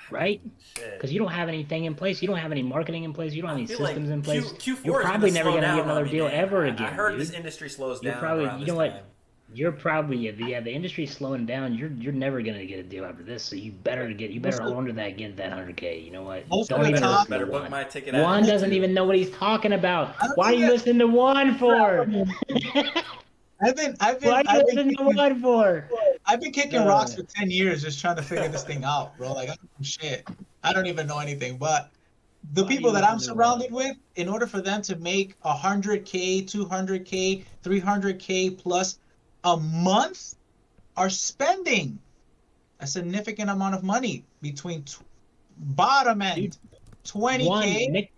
Right? Shit. Because you don't have anything in place. You don't have any marketing in place. You don't have I any feel systems like in place. Q4 You're is probably gonna never slow going to down get on another me, deal man. ever I again, heard dude. this industry slows You're down probably, around you this know what? time. You're probably, the industry's slowing down. You're never going to get a deal after this. So you Most better of, hold on to that, get that 100K. You know what? most of Don't the even top. listen to Better book one. my ticket at One home doesn't too. even know what he's talking about. I don't Why are you even. listening to one for? Why are you I've been listening to kicking, one for? rocks Uh, for 10 years just trying to figure this thing out, bro. Like I don't know shit. I don't even know anything. But the why are you people that I'm listening to one? surrounded with, in order for them to make 100K, 200K, 300K plus a month, are spending a significant amount of money between bottom Dude, end one 20K.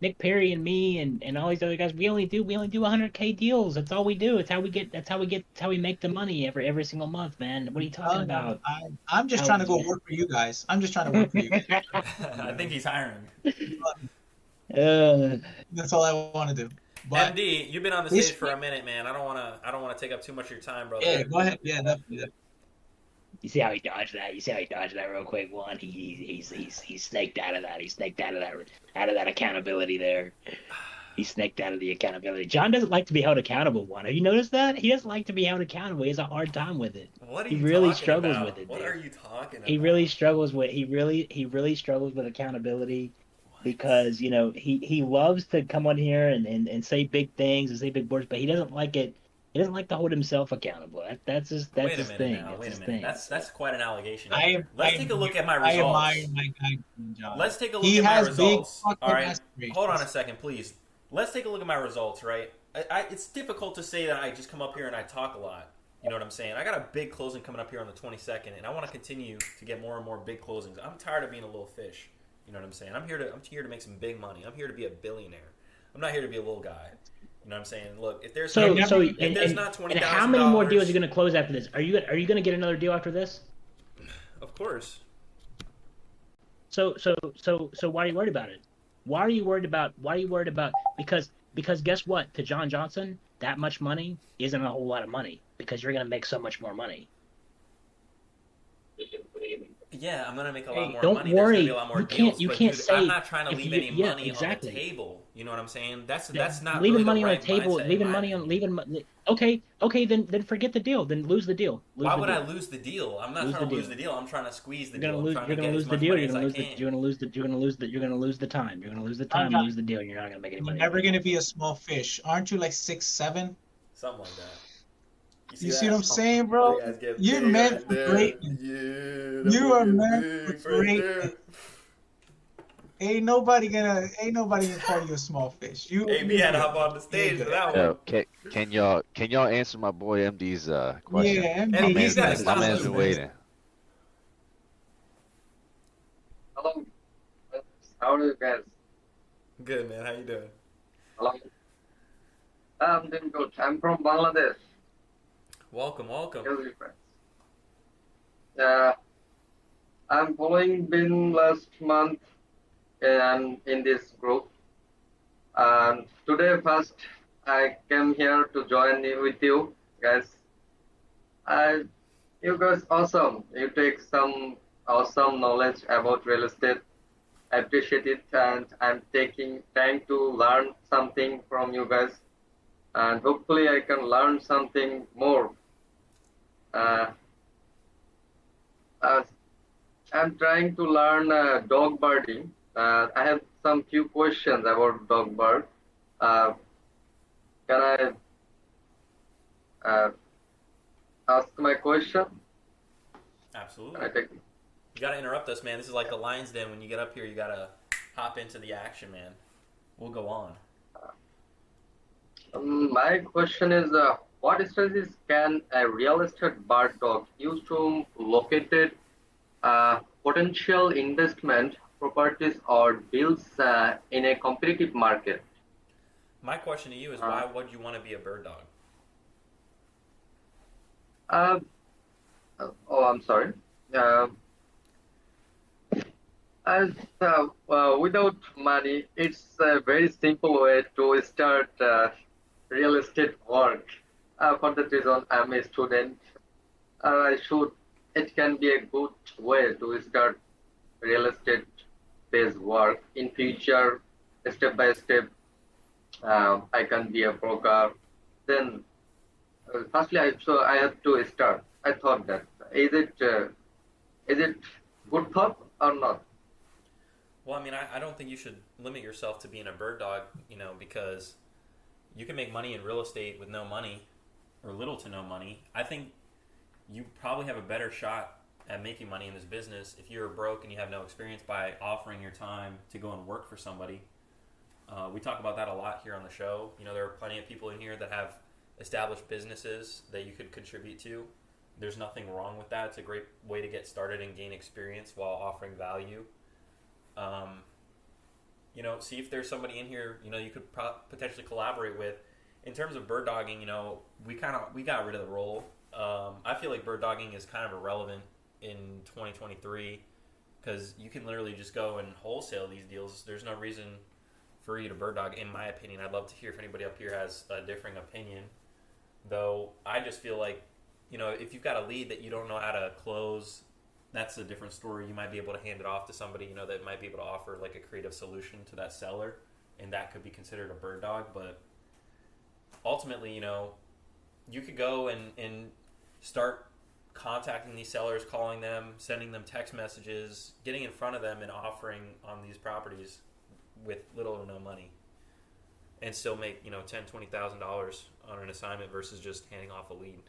Nick Perry and me and all these other guys, we only do 100K deals. That's all we do. That's how we make the money every single month, man. What are you talking about? I'm just How trying to go work for you guys. I'm just trying to work for you guys. I think he's hiring. uh, That's all I want to do. But MD, you've been on the stage for a minute, man. I don't wanna take up too much of your time, brother. yeah, go ahead. Yeah, definitely. you see how he dodged that? You see how he dodged that real quick? One, he snaked out of that. He snaked out of that accountability there. He snaked out of the accountability. John doesn't like to be held accountable. One, have you noticed that? He doesn't like to be held accountable. He has a hard time with it. What are He you really talking struggles about? with it, What dude. are you talking about? He really struggles with he really struggles with accountability because he loves to come on here and say big things and say big words, but he doesn't like it. He doesn't like to hold himself accountable. That's his Wait a his minute thing. now. That's Wait a his minute. thing. That's quite an allegation. I Let's take a look at my I admire results. my guy, John. Let's take a look He at my has big results. fucking All right. aspirations. Hold on a second, please. Let's take a look at my results, right? It's difficult to say that I just come up here and I talk a lot. You know what I'm saying? I got a big closing coming up here on the 22nd, and I want to continue to get more and more big closings. I'm tired of being a little fish. You know what I'm saying? I'm here to make some big money. I'm here to be a billionaire. I'm not here to be a little guy. You know what I'm saying? Look, if there's So if so there's not $20,000, and how many more deals are you going to close after this? Are you going to get another deal after this? Of course. So why are you worried about it? Why are you worried about because guess what? To John Johnson, that much money isn't a whole lot of money because you're going to make so much more money. Yeah, I'm gonna make a Hey, lot more don't money. worry. There's gonna be a lot more You can't- deals. you but can't dude, say I'm not trying to if leave you- any yeah, money exactly. on the table. You know what I'm saying? That's not leaving really money the on right the table, mindset, in leaving my money on opinion. okay, then forget the deal. Then lose the deal. Why would I lose the deal? I'm not Lose trying the to lose deal. the deal. I'm trying to squeeze the You're deal. gonna I'm lose. trying You're to gonna get lose as the much deal. money You're as gonna I lose the. can. You're gonna lose the. You're gonna lose the. You're gonna lose the time. You're gonna lose the John time. John, Lose the deal. You're not gonna make any you're money. never gonna be a small fish. Aren't you like 6'7"? Something like that. You see what I'm saying, bro? You're meant for greatness. You are meant for greatness. Ain't nobody gonna call you a small fish. AB had to hop on the stage for that one. Yo, can y'all answer my boy MD's question? Yeah, MD, My you man's gotta been, my stop man's been listening. waiting. Hello. How are you guys? Good man, how you doing? Hello. I'm doing good. I'm from Bangladesh. Welcome. Hello, friends. I'm following Bin last month and in this group. And today first I came here to join with you guys. You guys awesome. You take some awesome knowledge about real estate. I appreciate it, and I'm trying to learn something from you guys, and hopefully I can learn something more. Uh, uh, I'm trying to learn dog birding. I have some few questions about dog bird. Can I ask my question? Absolutely. Can I take? You gotta interrupt us, man. This is like the lion's den. When you get up here, you gotta hop into the action, man. We'll go on. My question is, what strategies can a real estate bird dog use to locate potential investment properties or deals in a competitive market? My question to you is, why would you want to be a bird dog? Uh, I'm sorry. Uh, as Without money, it's a very simple way to start real estate work. For that reason, I'm a student. I should. It can be a good way to start real estate based work in future, step by step. I can be a broker. Then, firstly, I have to start. I thought that is it good thought or not? Well, I mean, I don't think you should limit yourself to being a bird dog, because you can make money in real estate with no money or little to no money. I think you probably have a better shot at making money in this business if you're broke and you have no experience by offering your time to go and work for somebody. We talk about that a lot here on the show. There are plenty of people in here that have established businesses that you could contribute to. There's nothing wrong with that. It's a great way to get started and gain experience while offering value. See if there's somebody in here, you could potentially collaborate with. In terms of bird dogging, we got rid of the role. I feel like bird dogging is kind of irrelevant in 2023 because you can literally just go and wholesale these deals. There's no reason for you to bird dog, in my opinion. I'd love to hear if anybody up here has a differing opinion. Though I just feel like, if you've got a lead that you don't know how to close, that's a different story. You might be able to hand it off to somebody, that might be able to offer like a creative solution to that seller, and that could be considered a bird dog. But ultimately, you could go and start contacting these sellers, calling them, sending them text messages, getting in front of them and offering on these properties with little or no money, and still make $10,000-$20,000 on an assignment versus just handing off a lead.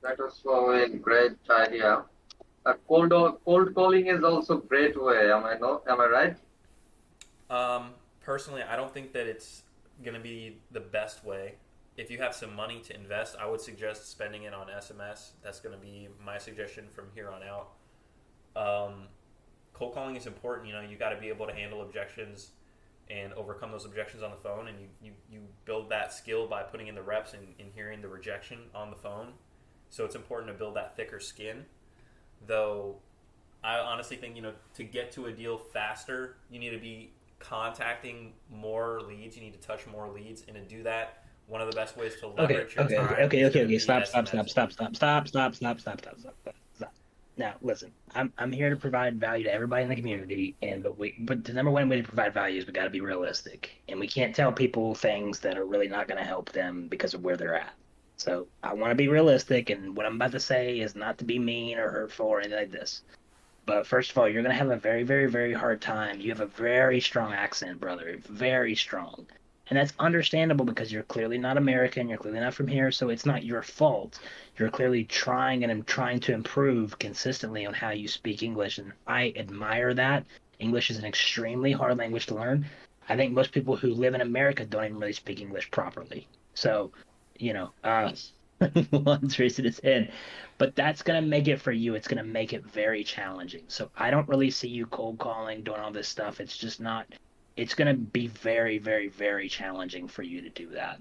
That was a great idea. Cold calling is also great way. Am I right? Personally, I don't think that it's going to be the best way. If you have some money to invest, I would suggest spending it on SMS. That's going to be my suggestion from here on out. Cold calling is important. You got to be able to handle objections and overcome those objections on the phone, and you build that skill by putting in the reps and hearing the rejection on the phone. So it's important to build that thicker skin. Though I honestly think, to get to a deal faster, you need to be contacting more leads. You need to touch more leads. And to do that, one of the best ways to leverage your time. Okay. Stop. Now, listen, I'm here to provide value to everybody in the community, but the number one way to provide value is we got to be realistic, and we can't tell people things that are really not going to help them because of where they're at. So I want to be realistic, and what I'm about to say is not to be mean or hurtful or anything like this. But first of all, you're going to have a very, very, very hard time. You have a very strong accent, brother, very strong. And that's understandable because you're clearly not American, you're clearly not from here, so it's not your fault. You're clearly trying to improve consistently on how you speak English, and I admire that. English is an extremely hard language to learn. I think most people who live in America don't even really speak English properly. So, one's raising his hand. But that's going to make it for you. It's going to make it very challenging. So I don't really see you cold calling, doing all this stuff. It's just not... It's going to be very, very, very challenging for you to do that.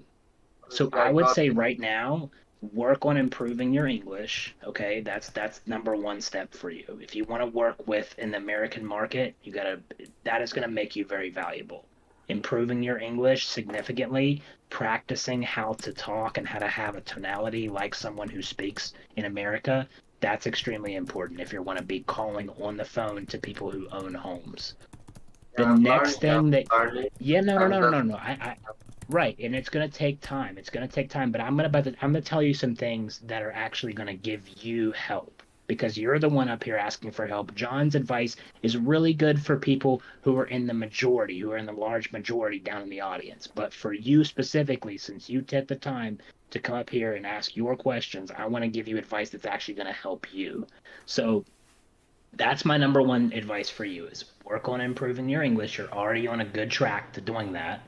So I would say right now, work on improving your English. Okay, that's number one step for you. If you want to work in the American market, that is going to make you very valuable. Improving your English significantly, practicing how to talk and how to have a tonality like someone who speaks in America, that's extremely important if you want to be calling on the phone to people who own homes. The next thing that, no. Right, and it's gonna take time. But I'm gonna tell you some things that are actually gonna give you help because you're the one up here asking for help. John's advice is really good for people who are in the majority, who are in the large majority down in the audience. But for you specifically, since you took the time to come up here and ask your questions, I want to give you advice that's actually gonna help you. So that's my number one advice for you is work on improving your English. You're already on a good track to doing that.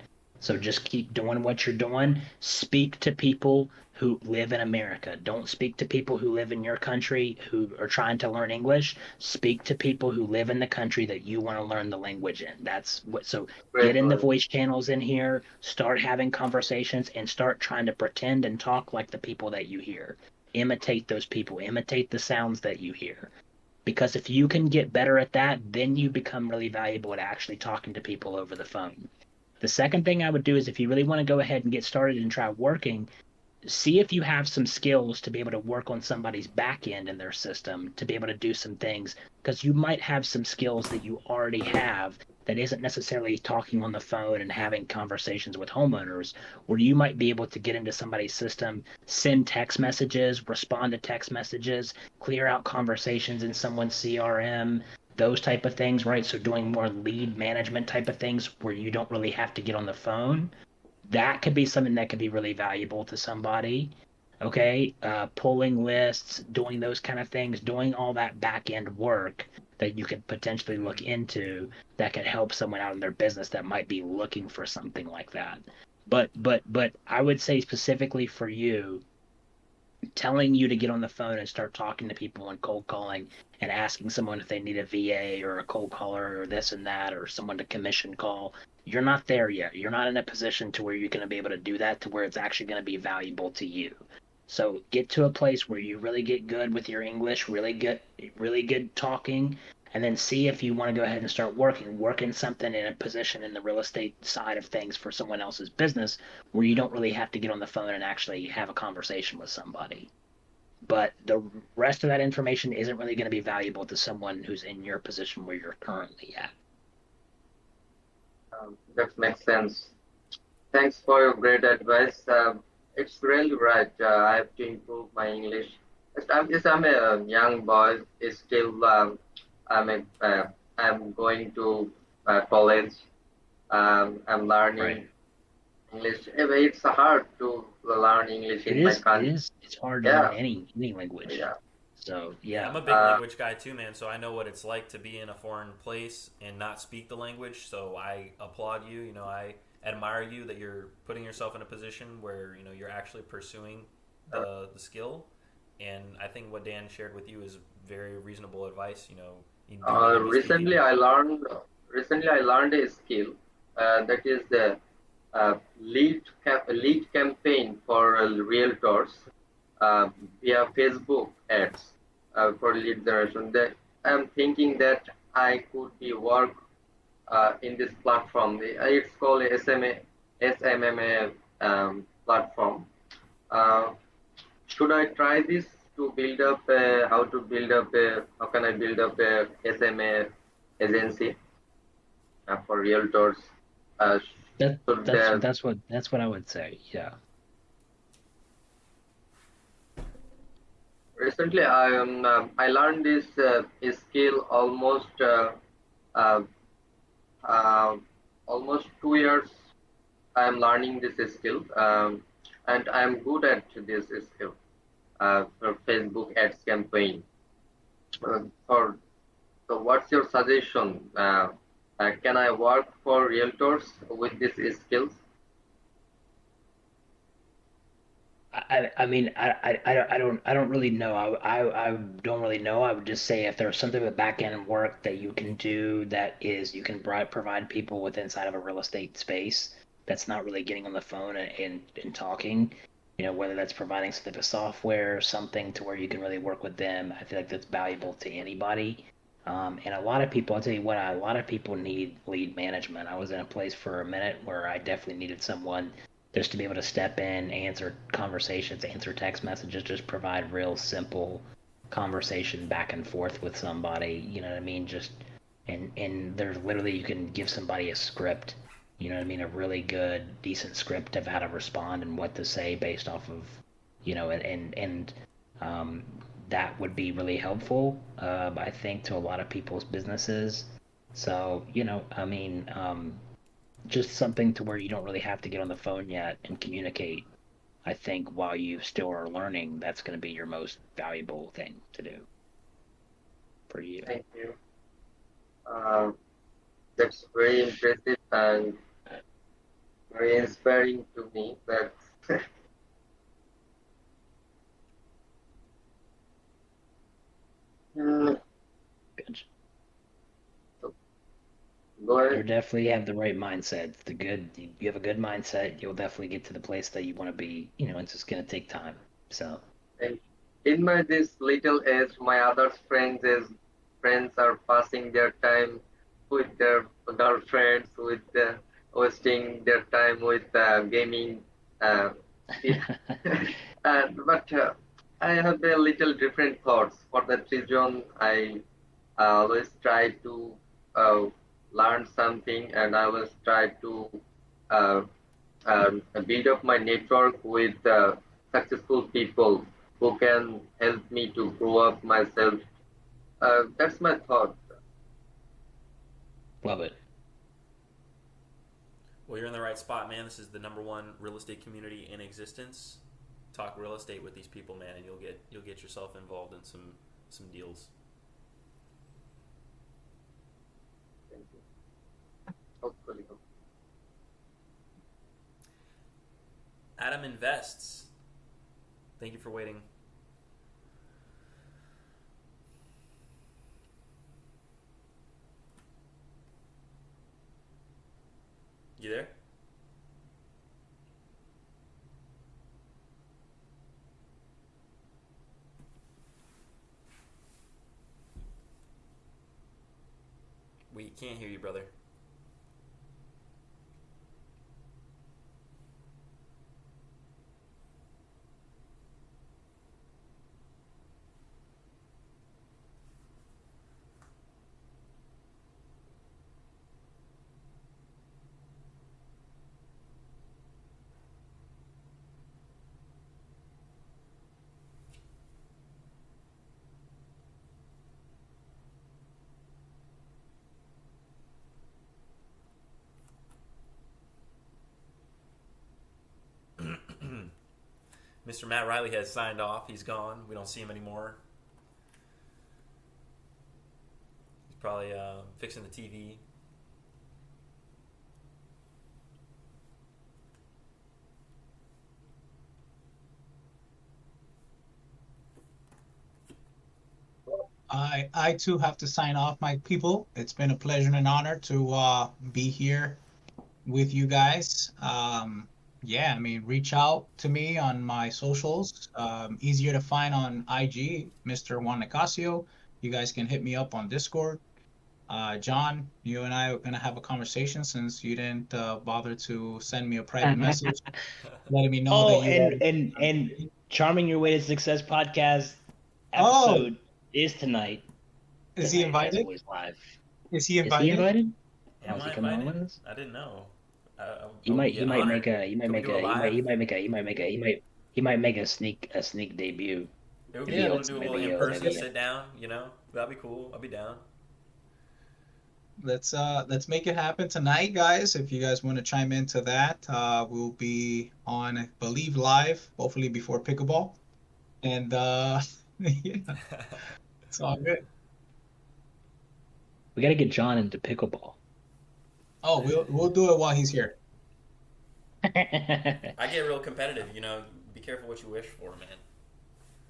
So just keep doing what you're doing. Speak to people who live in America. Don't speak to people who live in your country who are trying to learn English. Speak to people who live in the country that you want to learn the language in. That's what, so get Great in the knowledge. voice channels in here, start having conversations, and start trying to pretend and talk like the people that you hear. Imitate those people, imitate the sounds that you hear. Because if you can get better at that, then you become really valuable at actually talking to people over the phone. The second thing I would do is if you really want to go ahead and get started and try working, see if you have some skills to be able to work on somebody's back end in their system to be able to do some things, because you might have some skills that you already have that isn't necessarily talking on the phone and having conversations with homeowners, where you might be able to get into somebody's system, send text messages, respond to text messages, clear out conversations in someone's CRM, those type of things, right? So doing more lead management type of things where you don't really have to get on the phone, that could be something that could be really valuable to somebody. Okay, pulling lists, doing those kind of things, doing all that back end work that you could potentially look into that could help someone out in their business that might be looking for something like that. But I would say specifically for you, telling you to get on the phone and start talking to people and cold calling and asking someone if they need a VA or a cold caller or this and that or someone to commission call, you're not there yet. You're not in a position to where you're going to be able to do that to where it's actually going to be valuable to you. So get to a place where you really get good with your English, really good talking, and then see if you want to go ahead and start working something in a position in the real estate side of things for someone else's business where you don't really have to get on the phone and actually have a conversation with somebody. But the rest of that information isn't really going to be valuable to someone who's in your position where you're currently at. That makes sense. Thanks for your great advice. It's really right. I have to improve my English. I'm a young boy. Still, I'm going to college. I'm learning Right. English. It's hard to learn English It in my is. It country. is. It's hard to learn Yeah, any language. yeah. So Yeah, I'm yeah. a big language guy too, man. So I know what it's like to be in a foreign place and not speak the language. So I applaud you. You know, I admire you that you're putting yourself in a position where you're actually pursuing the skill. And I think what Dan shared with you is very reasonable advice. You do need Uh, to be recently, speaking. I learned recently I learned a skill that is the lead campaign for realtors uh, via Facebook ads for lead generation. That I'm thinking that I could be work in this platform. It's called SMMA platform. Uh, should I try this to build up how can I build up a SMA agency for realtors? Uh, That should that's the that's what I would say. Yeah. Recently I learned this skill uh, uh, almost 2 years. I am learning this skill and I am good at this skill for Facebook ads campaign. For So what's your suggestion? Can I work for realtors with these skills? I mean, I don't really know. I don't really know. I would just say if there's something with back end work that you can do that is you can provide people with inside of a real estate space that's not really getting on the phone and talking, whether that's providing some type of software or something to where you can really work with them. I feel like that's valuable to anybody. And a lot of people, I'll tell you what, a lot of people need lead management. I was in a place for a minute where I definitely needed someone just to be able to step in, answer conversations, answer text messages, just provide real simple conversation back and forth with somebody. You know what I mean? Just and there's literally you can give somebody a script. You know what I mean? A really good, decent script of how to respond and what to say based off of, and um, that would be really helpful. I think to a lot of people's businesses. So I mean, just something to where you don't really have to get on the phone yet and communicate. I think while you still are learning, that's going to be your most valuable thing to do for you. Thank you. Uh, that's very impressive and very inspiring to me. That's Mm, Good. so go You ahead. definitely have the right mindset. The good, you have a good mindset. You'll definitely get to the place that you want to be. It's just gonna take time. So, And in my this little age, my other friends are passing their time with their girlfriends, with wasting their time with gaming. Uh, it, but I have a little different thoughts. For that reason, I always try to uh, learn something, and I always try to uh, build up my network with successful people who can help me to grow up myself. That's my thought. love it. Well, you're in the right spot, man. This is the #1 real estate community in existence. Talk real estate with these people, man, and you'll get yourself involved in some deals. Thank you. Hopefully. Adam Invests. Thank you for waiting. You there? We can't hear you, brother. Mr. Matt Riley has signed off. He's gone. We don't see him anymore. He's probably fixing the TV. I too have to sign off, my people. It's been a pleasure and an honor to be here with you guys. Yeah, I mean, reach out to me on my socials. Easier to find on IG, Mr. Juan Nicasio. You guys can hit me up on Discord. John, you and I are gonna have a conversation since you didn't bother to send me a private message letting me know that Oh, you and are. Charming Your Way to Success podcast Oh, episode is tonight. is he Tonight, as invited? always, live. Is he Is he invited? invited? Oh, Am is he I coming on invited? with us? I didn't know. He I would might. be He might honored. make a. He might Can we make do it a. He might. live? He might make a. He might make a. He might. He might make a sneak debut. It would be Maybe Yeah, cool he'll. to do a let's little Maybe in he'll. let's person Maybe. get sit down. That'd be cool. I'll be down. let's make it happen tonight, guys. If you guys want to chime into that, we'll be on, I believe, live, hopefully before pickleball. And yeah, it's all good. We got to get John into pickleball. Oh, we'll do it while he's here. I get real competitive. Be careful what you wish for, man.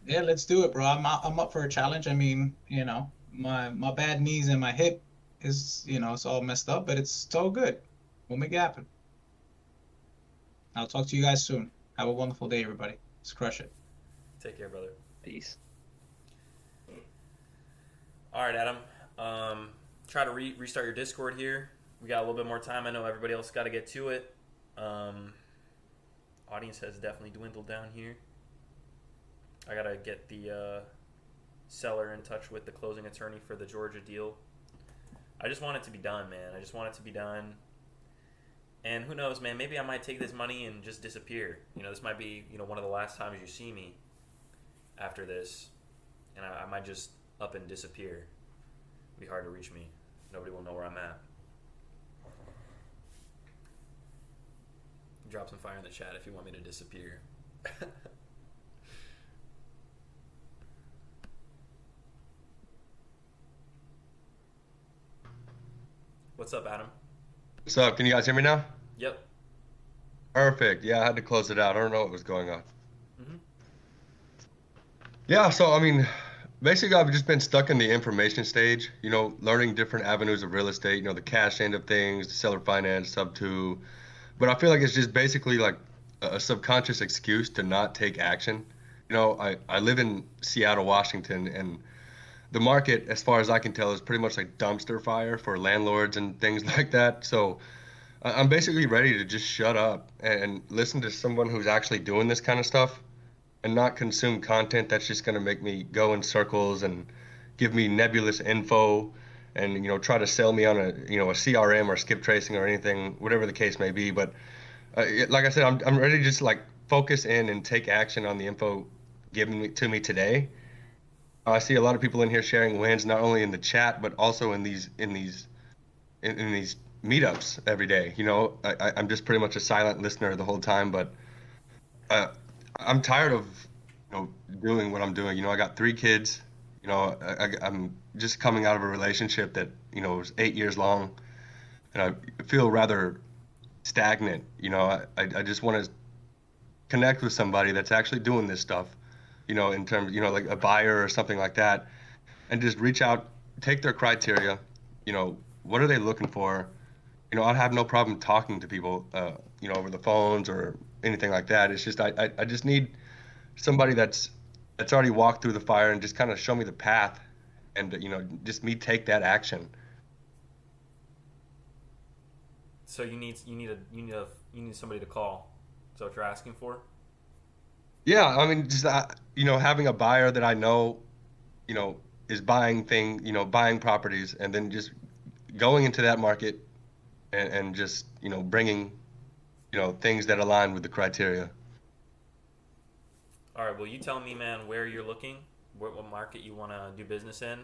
Yeah, let's do it, bro. I'm up for a challenge. I mean, my bad knees and my hip is, it's all messed up, but it's all good. We'll make it happen. I'll talk to you guys soon. Have a wonderful day, everybody. Let's crush it. Take care, brother. Peace. All right, Adam. Try to restart your Discord here. We got a little bit more time. I know everybody else got to get to it. Audience has definitely dwindled down here. I got to get the seller in touch with the closing attorney for the Georgia deal. I just want it to be done, man. I just want it to be done. And who knows, man, maybe I might take this money and just disappear. This might be, one of the last times you see me after this. And I might just up and disappear. It'll be hard to reach me. Nobody will know where I'm at. Drop some fire in the chat if you want me to disappear. What's up, Adam? What's up? Can you guys hear me now? Yep. Perfect. Yeah, I had to close it out. I don't know what was going on. Hmm. Yeah, so I mean, basically I've just been stuck in the information stage, learning different avenues of real estate, the cash end of things, the seller finance, sub two. But I feel like it's just basically like a subconscious excuse to not take action. I live in Seattle, Washington, and the market, as far as I can tell, is pretty much like dumpster fire for landlords and things like that. So I'm basically ready to just shut up and listen to someone who's actually doing this kind of stuff and not consume content that's just going to make me go in circles and give me nebulous info and try to sell me on a CRM or skip tracing or anything, whatever the case may be. But like I said, I'm ready to just like focus in and take action on the info given to me today. I see a lot of people in here sharing wins, not only in the chat but also in these meetups every day. I'm just pretty much a silent listener the whole time, but uh, I'm tired of doing what I'm doing. I got 3 kids. I'm just coming out of a relationship that was 8 years long, and I feel rather stagnant. I just want to connect with somebody that's actually doing this stuff. In terms, like a buyer or something like that, and just reach out, take their criteria. What are they looking for? I'd have no problem talking to people, over the phones or anything like that. It's just I just need somebody that's already walked through the fire and just kind of show me the path, and just me take that action. So you need somebody to call. Is that what you're asking for? Yeah, I mean, just having a buyer that I know, you know, is buying properties, and then just going into that market and just bringing things that align with the criteria. All right. Well, you tell me, man, where you're looking, what market you want to do business in,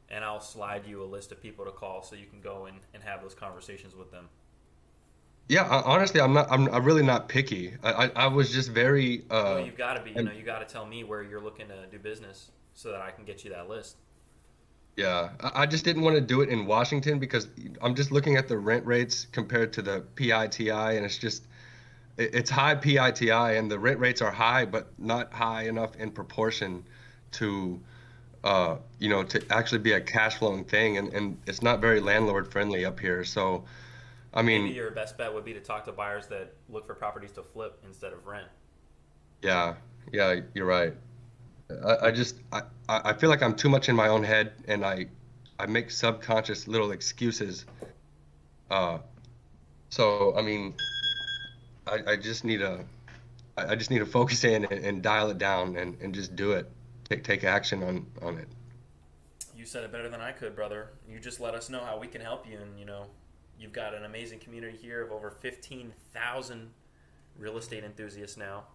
and I'll slide you a list of people to call so you can go and have those conversations with them. Yeah, honestly, I'm really not picky. I was just very Well, you've got to be. and You got to tell me where you're looking to do business so that I can get you that list. yeah, I just didn't want to do it in Washington because I'm just looking at the rent rates compared to the PITI, and it's high PITI, and the rent rates are high, but not high enough in proportion to to actually be a cash flowing thing, and it's not very landlord friendly up here. So I Maybe mean, your best bet would be to talk to buyers that look for properties to flip instead of rent. yeah, yeah, you're right. I feel like I'm too much in my own head, and I make subconscious little excuses. Uh, so I mean, I just need to I just need to focus in and dial it down and just do it. Take action on it. You said it better than I could, brother. You just let us know how we can help you, and you've got an amazing community here of over 15,000 real estate enthusiasts now.